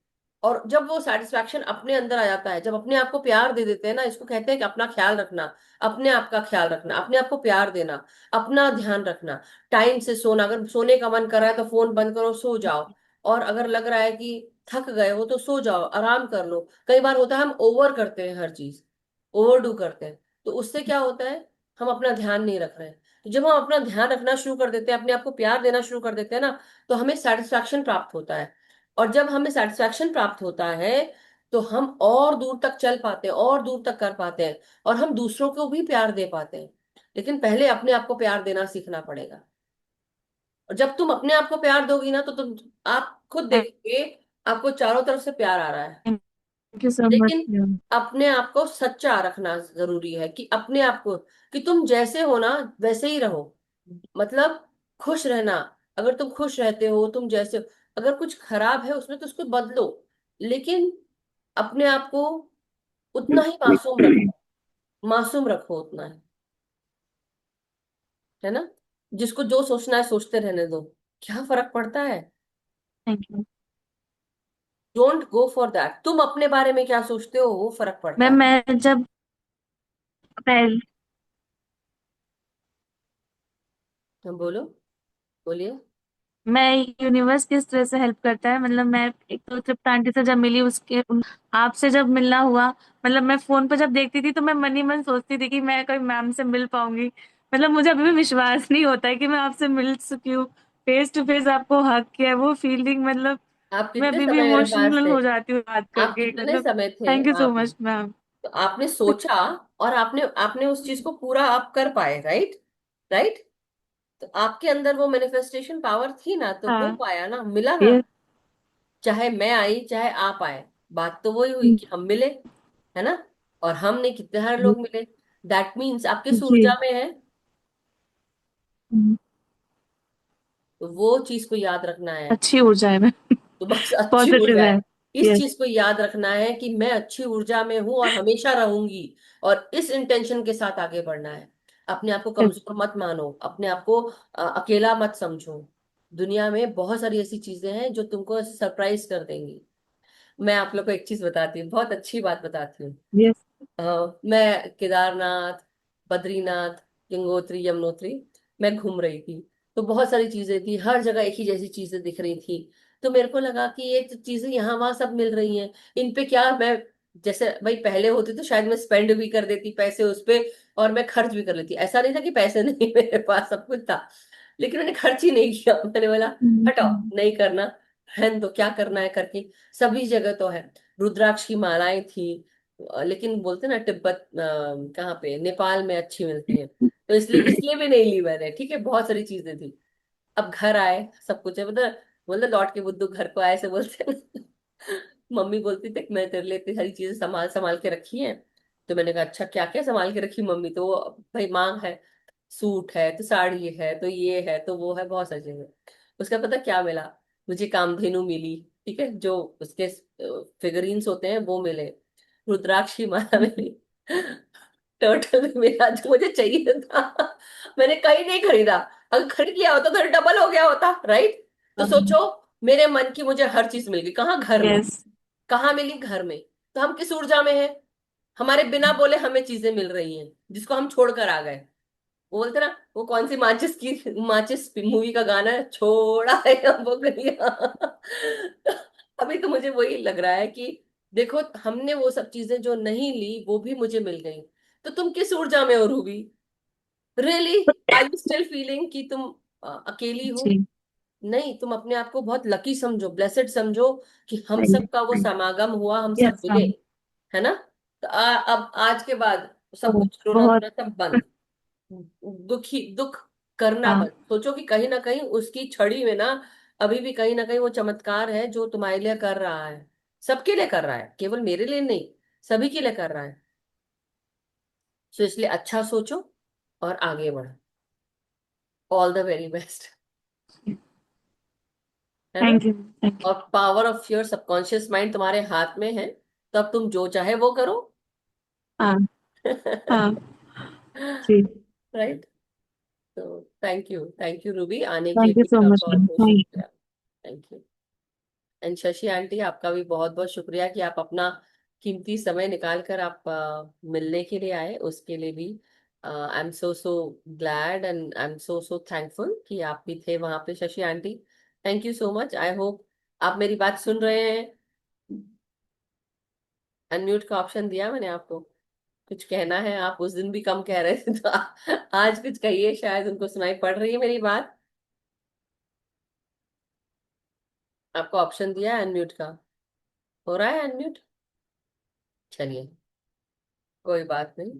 और जब वो सेटिस्फैक्शन अपने अंदर आ जाता है, जब अपने आप को प्यार दे देते हैं ना, इसको कहते हैं कि अपना ख्याल रखना, अपने आप का ख्याल रखना, अपने आप को प्यार देना, अपना ध्यान रखना, टाइम से सोना, अगर सोने का मन कर रहा है तो फोन बंद करो, सो जाओ। और अगर लग रहा है कि थक गए हो तो सो जाओ, आराम कर लो। कई बार होता है हम ओवर करते हैं, हर चीज ओवर डू करते हैं, तो उससे क्या होता है, हम अपना ध्यान नहीं रख रहे हैं। तो जब हम अपना ध्यान रखना शुरू कर देते हैं, अपने आप को प्यार देना शुरू कर देते हैं ना, तो हमें सेटिस्फैक्शन प्राप्त होता है। और जब हमें सेटिस्फैक्शन प्राप्त होता है, तो हम और दूर तक चल पाते हैं, और दूर तक कर पाते हैं, और हम दूसरों को भी प्यार दे पाते हैं। लेकिन पहले अपने आप को प्यार देना सीखना पड़ेगा। और जब तुम अपने आप को प्यार दोगी ना, तो तुम, आप खुद देखोगे, आपको चारों तरफ से प्यार आ रहा है। थैंक यू सो मच लेकिन मैम। अपने आप को सच्चा रखना जरूरी है, कि अपने आप को, कि तुम जैसे हो ना वैसे ही रहो। मतलब खुश रहना, अगर तुम खुश रहते हो, तुम जैसे हो, अगर कुछ खराब है उसमें तो उसको बदलो, लेकिन अपने आप को उतना ही मासूम रखो, मासूम रखो उतना ही, है ना। जिसको जो सोचना है सोचते रहने दो, क्या फर्क पड़ता है। Thank you don't go for that, तुम अपने बारे में क्या सोचते हो वो फर्क पड़ता मैम। है। मैं जब पहले हम बोलो, बोलिए। मैं यूनिवर्स किस तरह से हेल्प करता है, मतलब मैं एक तो तृप्त आंटी से जब मिली, आपसे जब मिलना हुआ, मतलब मैं फोन पर जब देखती थी तो मैं मन ही मन सोचती थी कि मैं कभी मैम से मिल पाऊंगी। मतलब मुझे अभी भी विश्वास नहीं होता है कि मैं आपसे मिल चुकी हूँ, फेस टू फेस आपको हक किया है, वो फीलिंग मतलब आप मैं कितने अभी भी समय मेरे पास इमोशनल थे, हो जाती हूँ बात आप करके, कितने मतलब समय थे, थैंक यू सो आप, मच मैम। तो आपने सोचा, और आपने आपने उस चीज को पूरा आप कर पाए, राइट, राइट। तो आपके अंदर वो मैनिफेस्टेशन पावर थी ना, तो हो हाँ। पाया ना, मिला ना। ये चाहे मैं आई चाहे आप आए, बात तो वही हुई कि हम मिले, है ना। और हमने कितने सारे लोग मिले, दैट मीन्स आप किस जी। ऊर्जा में है। तो वो चीज को याद रखना है, अच्छी ऊर्जा है मैम। तो बस अच्छी पॉजिटिव ऊर्जा है। है। इस यस। चीज को याद रखना है कि मैं अच्छी ऊर्जा में हूं और हमेशा रहूंगी, और इस इंटेंशन के साथ आगे बढ़ना है। अपने आप को कमजोर मत मानो, अपने आप को अकेला मत समझो। दुनिया में बहुत सारी ऐसी चीजें हैं जो तुमको ऐसे सरप्राइज कर देंगी। मैं आप लोग को एक चीज बताती हूँ, बहुत अच्छी बात बताती हूँ। यस। मैं केदारनाथ, बद्रीनाथ, गंगोत्री, यमुनोत्री, मैं घूम रही थी, तो बहुत सारी चीजें थी, हर जगह एक ही जैसी चीजें दिख रही थी। तो मेरे को लगा कि ये तो चीजें यहाँ वहां सब मिल रही हैं, इन पे क्या मैं, जैसे भाई पहले होती तो शायद मैं स्पेंड भी कर देती पैसे उस पे, और मैं खर्च भी कर लेती, ऐसा नहीं था कि पैसे नहीं मेरे पास सब कुछ था, लेकिन मैंने खर्च ही नहीं किया। मैंने बोला हटाओ, नहीं करना है तो क्या करना है करके, सभी जगह तो है। रुद्राक्ष की मालाएं थी, लेकिन बोलते ना तिब्बत, कहाँ पे, नेपाल में अच्छी मिलती है, तो इसलिए इसलिए भी नहीं ली मैंने, ठीक है, बहुत सारी चीजें थी। अब घर आए, सब कुछ है, मतलब बोलते लौट के बुद्धू घर को आए से बोलते हैं ना। मम्मी बोलती थी कि मैं तेरे लिए इतनी सारी चीजें संभाल संभाल के रखी हैं। तो मैंने कहा अच्छा क्या क्या संभाल के रखी मम्मी, तो वो भाई मांग है, सूट है तो साड़ी है तो ये है तो वो है, बहुत सारी चीजें। उसका पता क्या मिला, मुझे कामधेनु मिली, ठीक है, जो उसके फिगरीन्स होते हैं वो मिले, रुद्राक्ष की माला मिली, टर्टल मिला जो मुझे चाहिए था। मैंने कहीं नहीं खरीदा, अगर खरीद लिया होता तो डबल हो गया होता, राइट। तो सोचो, मेरे मन की मुझे हर चीज मिल गई, कहाँ, घर में। यस। कहाँ मिली, घर में। तो हम किस ऊर्जा में हैं, हमारे बिना बोले हमें चीजें मिल रही हैं जिसको हम छोड़कर आ गए। वो बोलते ना, वो कौन सी माचिस मूवी का गाना है, छोड़ा है वो गलियां। अभी तो मुझे वही लग रहा है कि देखो, हमने वो सब चीजें जो नहीं ली वो भी मुझे मिल गई। तो तुम किस ऊर्जा में हो Ruby, really, are you still feeling कि तुम अकेली हो। जी। नहीं, तुम अपने आप को बहुत लकी समझो, ब्लेसेड समझो कि हम थैंक सब का वो यू। समागम हुआ, हम सब यस मिले, मैम। है ना। तो अब आज के बाद सब तो कुछ रोना बहुत। धोना सब बंद, दुख करना हाँ। बंद। सोचो कि कहीं ना कहीं उसकी छड़ी में ना अभी भी कहीं ना कहीं वो चमत्कार है जो तुम्हारे लिए कर रहा है, सबके लिए कर रहा है, केवल मेरे लिए नहीं, सभी के लिए कर रहा है। सो इसलिए अच्छा सोचो और आगे बढ़ो। ऑल द वेरी बेस्ट, है ना। Thank you. थैंक और power of your subconscious mind तुम्हारे हाथ में है, तो अब तुम जो चाहे वो करो। यू। हाँ। हाँ। जी। राइट। तो थैंक यू रूबी, आने के थैंक यू लिए सो आपका मच बहुत मैम। बहुत थैंक यू। शुक्रिया। Thank you. And Shashi aunty, आपका भी बहुत बहुत शुक्रिया कि आप अपना कीमती समय निकाल कर आप मिलने के लिए आए, उसके लिए भी I am so so glad and I am so so thankful कि आप भी थे वहां पे Shashi aunty. Thank you so much. I hope आप मेरी बात सुन रहे हैं। अनम्यूट का ऑप्शन दिया मैंने आपको, कुछ कहना है, आप उस दिन भी कम कह रहे थे तो आज कुछ कहिए, शायद उनको सुनाई पड़ रही है मेरी बात। आपको ऑप्शन दिया है अनम्यूट का, हो रहा है अनम्यूट। चलिए, कोई बात नहीं।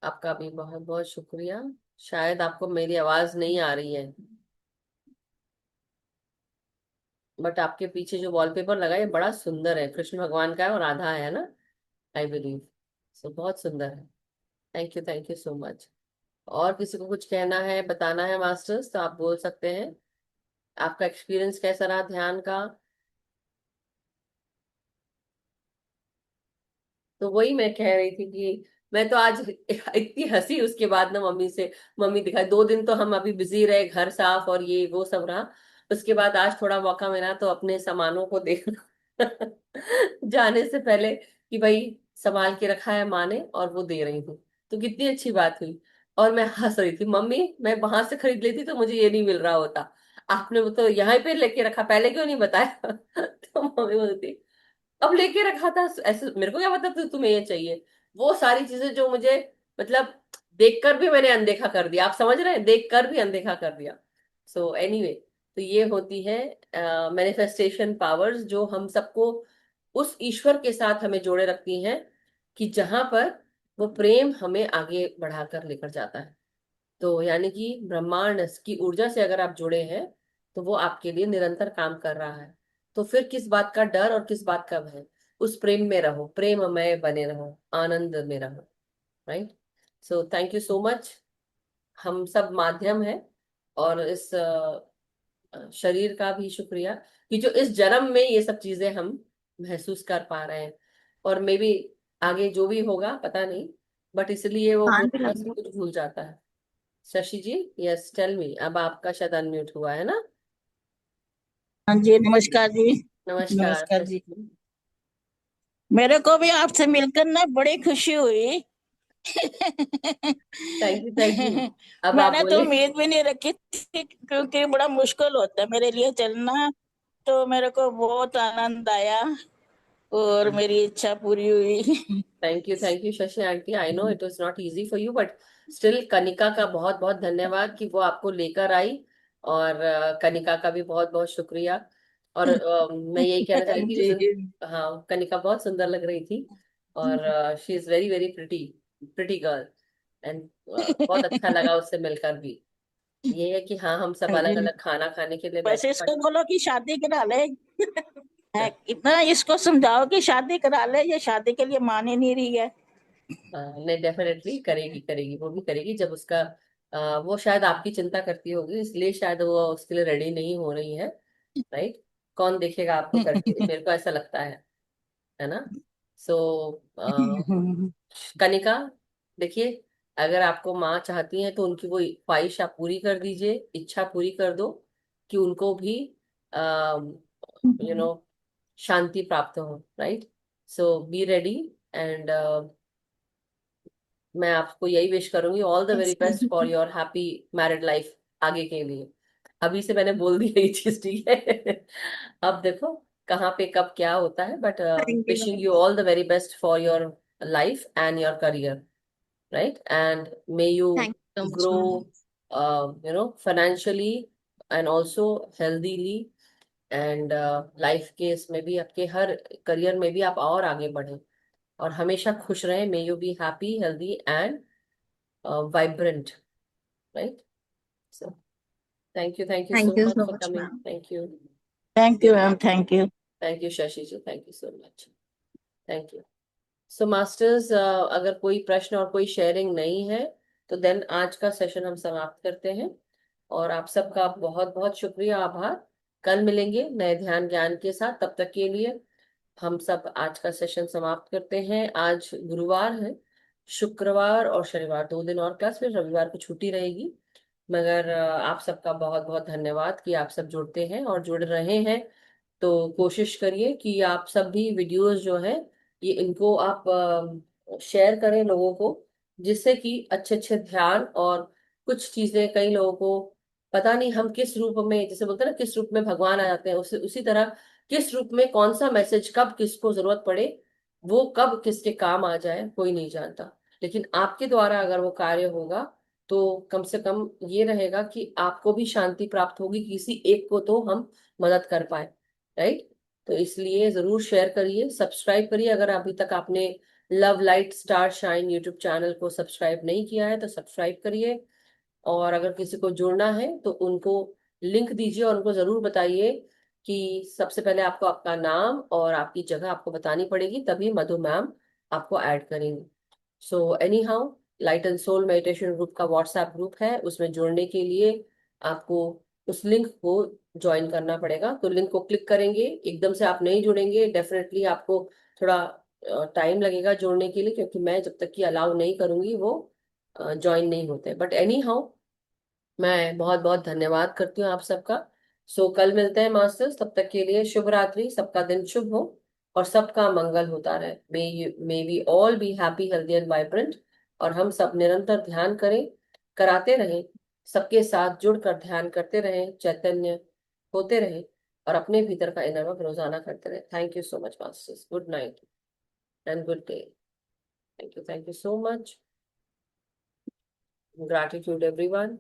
आपका भी बहुत बहुत शुक्रिया। शायद आपको मेरी आवाज नहीं आ रही है, बट आपके पीछे जो वॉलपेपर लगा है बड़ा सुंदर है, कृष्ण भगवान का है और राधा है ना, आई बिलीव। सो बहुत सुंदर है। Thank you so much. और किसी को कुछ कहना है, बताना है मास्टर्स, तो आप बोल सकते हैं। आपका एक्सपीरियंस कैसा रहा ध्यान का। तो वही मैं कह रही थी कि मैं तो आज इतनी हंसी उसके बाद ना मम्मी से, मम्मी दिखाई 2 दिन तो हम अभी बिजी रहे, घर साफ और ये वो सब रहा। उसके बाद आज थोड़ा मौका मिला तो अपने सामानों को देखना जाने से पहले कि भाई संभाल के रखा है माँ ने और वो दे रही हूँ, तो कितनी अच्छी बात हुई। और मैं हंस रही थी, मम्मी मैं वहां से खरीद लेती तो मुझे ये नहीं मिल रहा होता, आपने वो तो यहाँ पे लेके रखा, पहले क्यों नहीं बताया तो मम्मी बोलती अब लेके रखा था, ऐसे मेरे को क्या पता था तुम्हें ये चाहिए। वो सारी चीजें जो मुझे, मतलब देखकर भी मैंने अनदेखा कर दिया, आप समझ रहे हैं, देखकर भी अनदेखा कर दिया। सो एनीवे, तो ये होती है मैनिफेस्टेशन पावर्स जो हम सबको उस ईश्वर के साथ हमें जोड़े रखती हैं, कि जहां पर वो प्रेम हमें आगे बढ़ाकर लेकर जाता है। तो यानी कि ब्रह्मांड की ऊर्जा से अगर आप जुड़े हैं तो वो आपके लिए निरंतर काम कर रहा है। तो फिर किस बात का डर और किस बात का भय। उस प्रेम में रहो, प्रेममय बने रहो, आनंद में रहो। Right. So thank you so much. हम सब माध्यम है, और इस शरीर का भी शुक्रिया कि जो इस जन्म में ये सब चीजें हम महसूस कर पा रहे हैं। और मे बी आगे जो भी होगा पता नहीं, बट इसलिए वो हाँ जी पूरा लग सब रहा कुछ भूल जाता है। शशि जी, यस टेल मी, अब आपका शायद अनम्यूट हुआ है ना। हाँ जी, नमस्कार जी। नमस्कार नमस्कार शशि जी। जी। मेरे को भी आपसे मिलकर ना बड़ी खुशी हुई। Thank you. अब आप मैंने तो बोले। उम्मीद भी नहीं रखी थी, क्योंकि बड़ा मुश्किल होता है मेरे लिए चलना। तो मेरे को बहुत आनंद आया और मेरी इच्छा पूरी हुई। Thank you Shashi aunty, I know it was not easy for you, but still Kanika का बहुत बहुत धन्यवाद कि वो आपको लेकर आई। और कनिका का भी बहुत बहुत शुक्रिया। और मैं यही कहना चाह रही थी उस दिन, जी। हाँ कनिका बहुत सुंदर लग रही थी, और she is very very pretty, pretty girl. And बहुत अच्छा लगा उससे मिलकर भी। ये है कि हाँ हम सब अलग अलग खाना खाने के लिए बस बैठे, इसको बट बोलो कि शादी करा ले। इतना इसको समझाओ कि शादी करा ले, ये शादी के लिए मान ही नहीं रही है। नहीं डेफिनेटली करेगी, करेगी, वो भी करेगी जब उसका वो शायद आपकी चिंता करती होगी इसलिए शायद वो उसके लिए रेडी नहीं हो रही है। राइट। कौन देखेगा आपको करके, मेरे को ऐसा लगता है ना। सो कनिका, देखिए, अगर आपको माँ चाहती है तो उनकी वो ख्वाहिश आप पूरी कर दीजिए, इच्छा पूरी कर दो कि उनको भी नो शांति प्राप्त हो। Right. So be ready. And मैं आपको यही विश करूंगी, all the very best for your happy married life आगे के लिए। अभी से मैंने बोल दी है ये चीज, ठीक है अब देखो कहाँ पे कब क्या होता है, but thank wishing you. You all the very best for your life and your career, right? And may you thank you so much grow ma'am. financially, and also healthily, and life के इसमें भी, आपके her career में भी आप और आगे बढ़े और हमेशा खुश रहें. May you be happy, healthy and vibrant, right? So thank you thank so you much so for much coming. Ma'am. Thank you ma'am, thank you. Thank you Shashi ji, thank you so much. Thank you. So masters, अगर कोई प्रश्न और कोई sharing नहीं है तो then आज का सेशन हम समाप्त करते हैं. और आप सबका बहुत बहुत शुक्रिया, आभार. कल मिलेंगे नए ध्यान ज्ञान के साथ. तब तक के लिए हम सब आज का सेशन समाप्त करते हैं. आज गुरुवार है, शुक्रवार और शनिवार 2 दिन और क्लास, फिर रविवार को छुट्टी रहेगी. मगर आप सबका बहुत बहुत धन्यवाद कि आप सब जुड़ते हैं और जुड़ रहे हैं. तो कोशिश करिए कि आप सब भी वीडियोस जो हैं ये इनको आप शेयर करें लोगों को, जिससे कि अच्छे अच्छे ध्यान और कुछ चीजें, कई लोगों को पता नहीं हम किस रूप में, जैसे बोलते हैं ना किस रूप में भगवान आ जाते हैं, उसी उसी तरह किस रूप में कौन सा मैसेज कब किसको जरूरत पड़े, वो कब किसके काम आ जाए, कोई नहीं जानता. लेकिन आपके द्वारा अगर वो कार्य होगा तो कम से कम ये रहेगा कि आपको भी शांति प्राप्त होगी, किसी एक को तो हम मदद कर पाए, राइट? तो इसलिए जरूर शेयर करिए, सब्सक्राइब करिए. अगर अभी तक आपने love light star shine YouTube channel को सब्सक्राइब नहीं किया है तो सब्सक्राइब करिए. और अगर किसी को जुड़ना है तो उनको लिंक दीजिए और उनको जरूर बताइए कि सबसे पहले आपको आपका नाम और आपकी जगह आपको बतानी पड़ेगी, तभी मधु मैम आपको ऐड करेंगी. So anyhow, light and soul meditation group का व्हाट्सएप ग्रुप है, उसमें जुड़ने के लिए आपको उस लिंक को ज्वाइन करना पड़ेगा. तो लिंक को क्लिक करेंगे, एकदम से आप नहीं जुड़ेंगे, डेफिनेटली आपको थोड़ा टाइम लगेगा जुड़ने के लिए, क्योंकि मैं जब तक कि अलाउ नहीं करूंगी वो ज्वाइन नहीं होते. बट एनी हाउ, मैं बहुत बहुत धन्यवाद करती हूँ आप सबका. सो कल मिलते हैं मास्टर्स, तब तक के लिए शुभ रात्रि, सबका दिन शुभ हो और सबका मंगल होता रहे. May we all be happy, healthy and vibrant. और हम सब निरंतर ध्यान करें, कराते रहें, सबके साथ जुड़कर ध्यान करते रहें, चैतन्य होते रहें और अपने भीतर का इनर वर्क रोजाना करते रहें. Thank you so much masters. Good night and good day. Thank you so much. Gratitude everyone.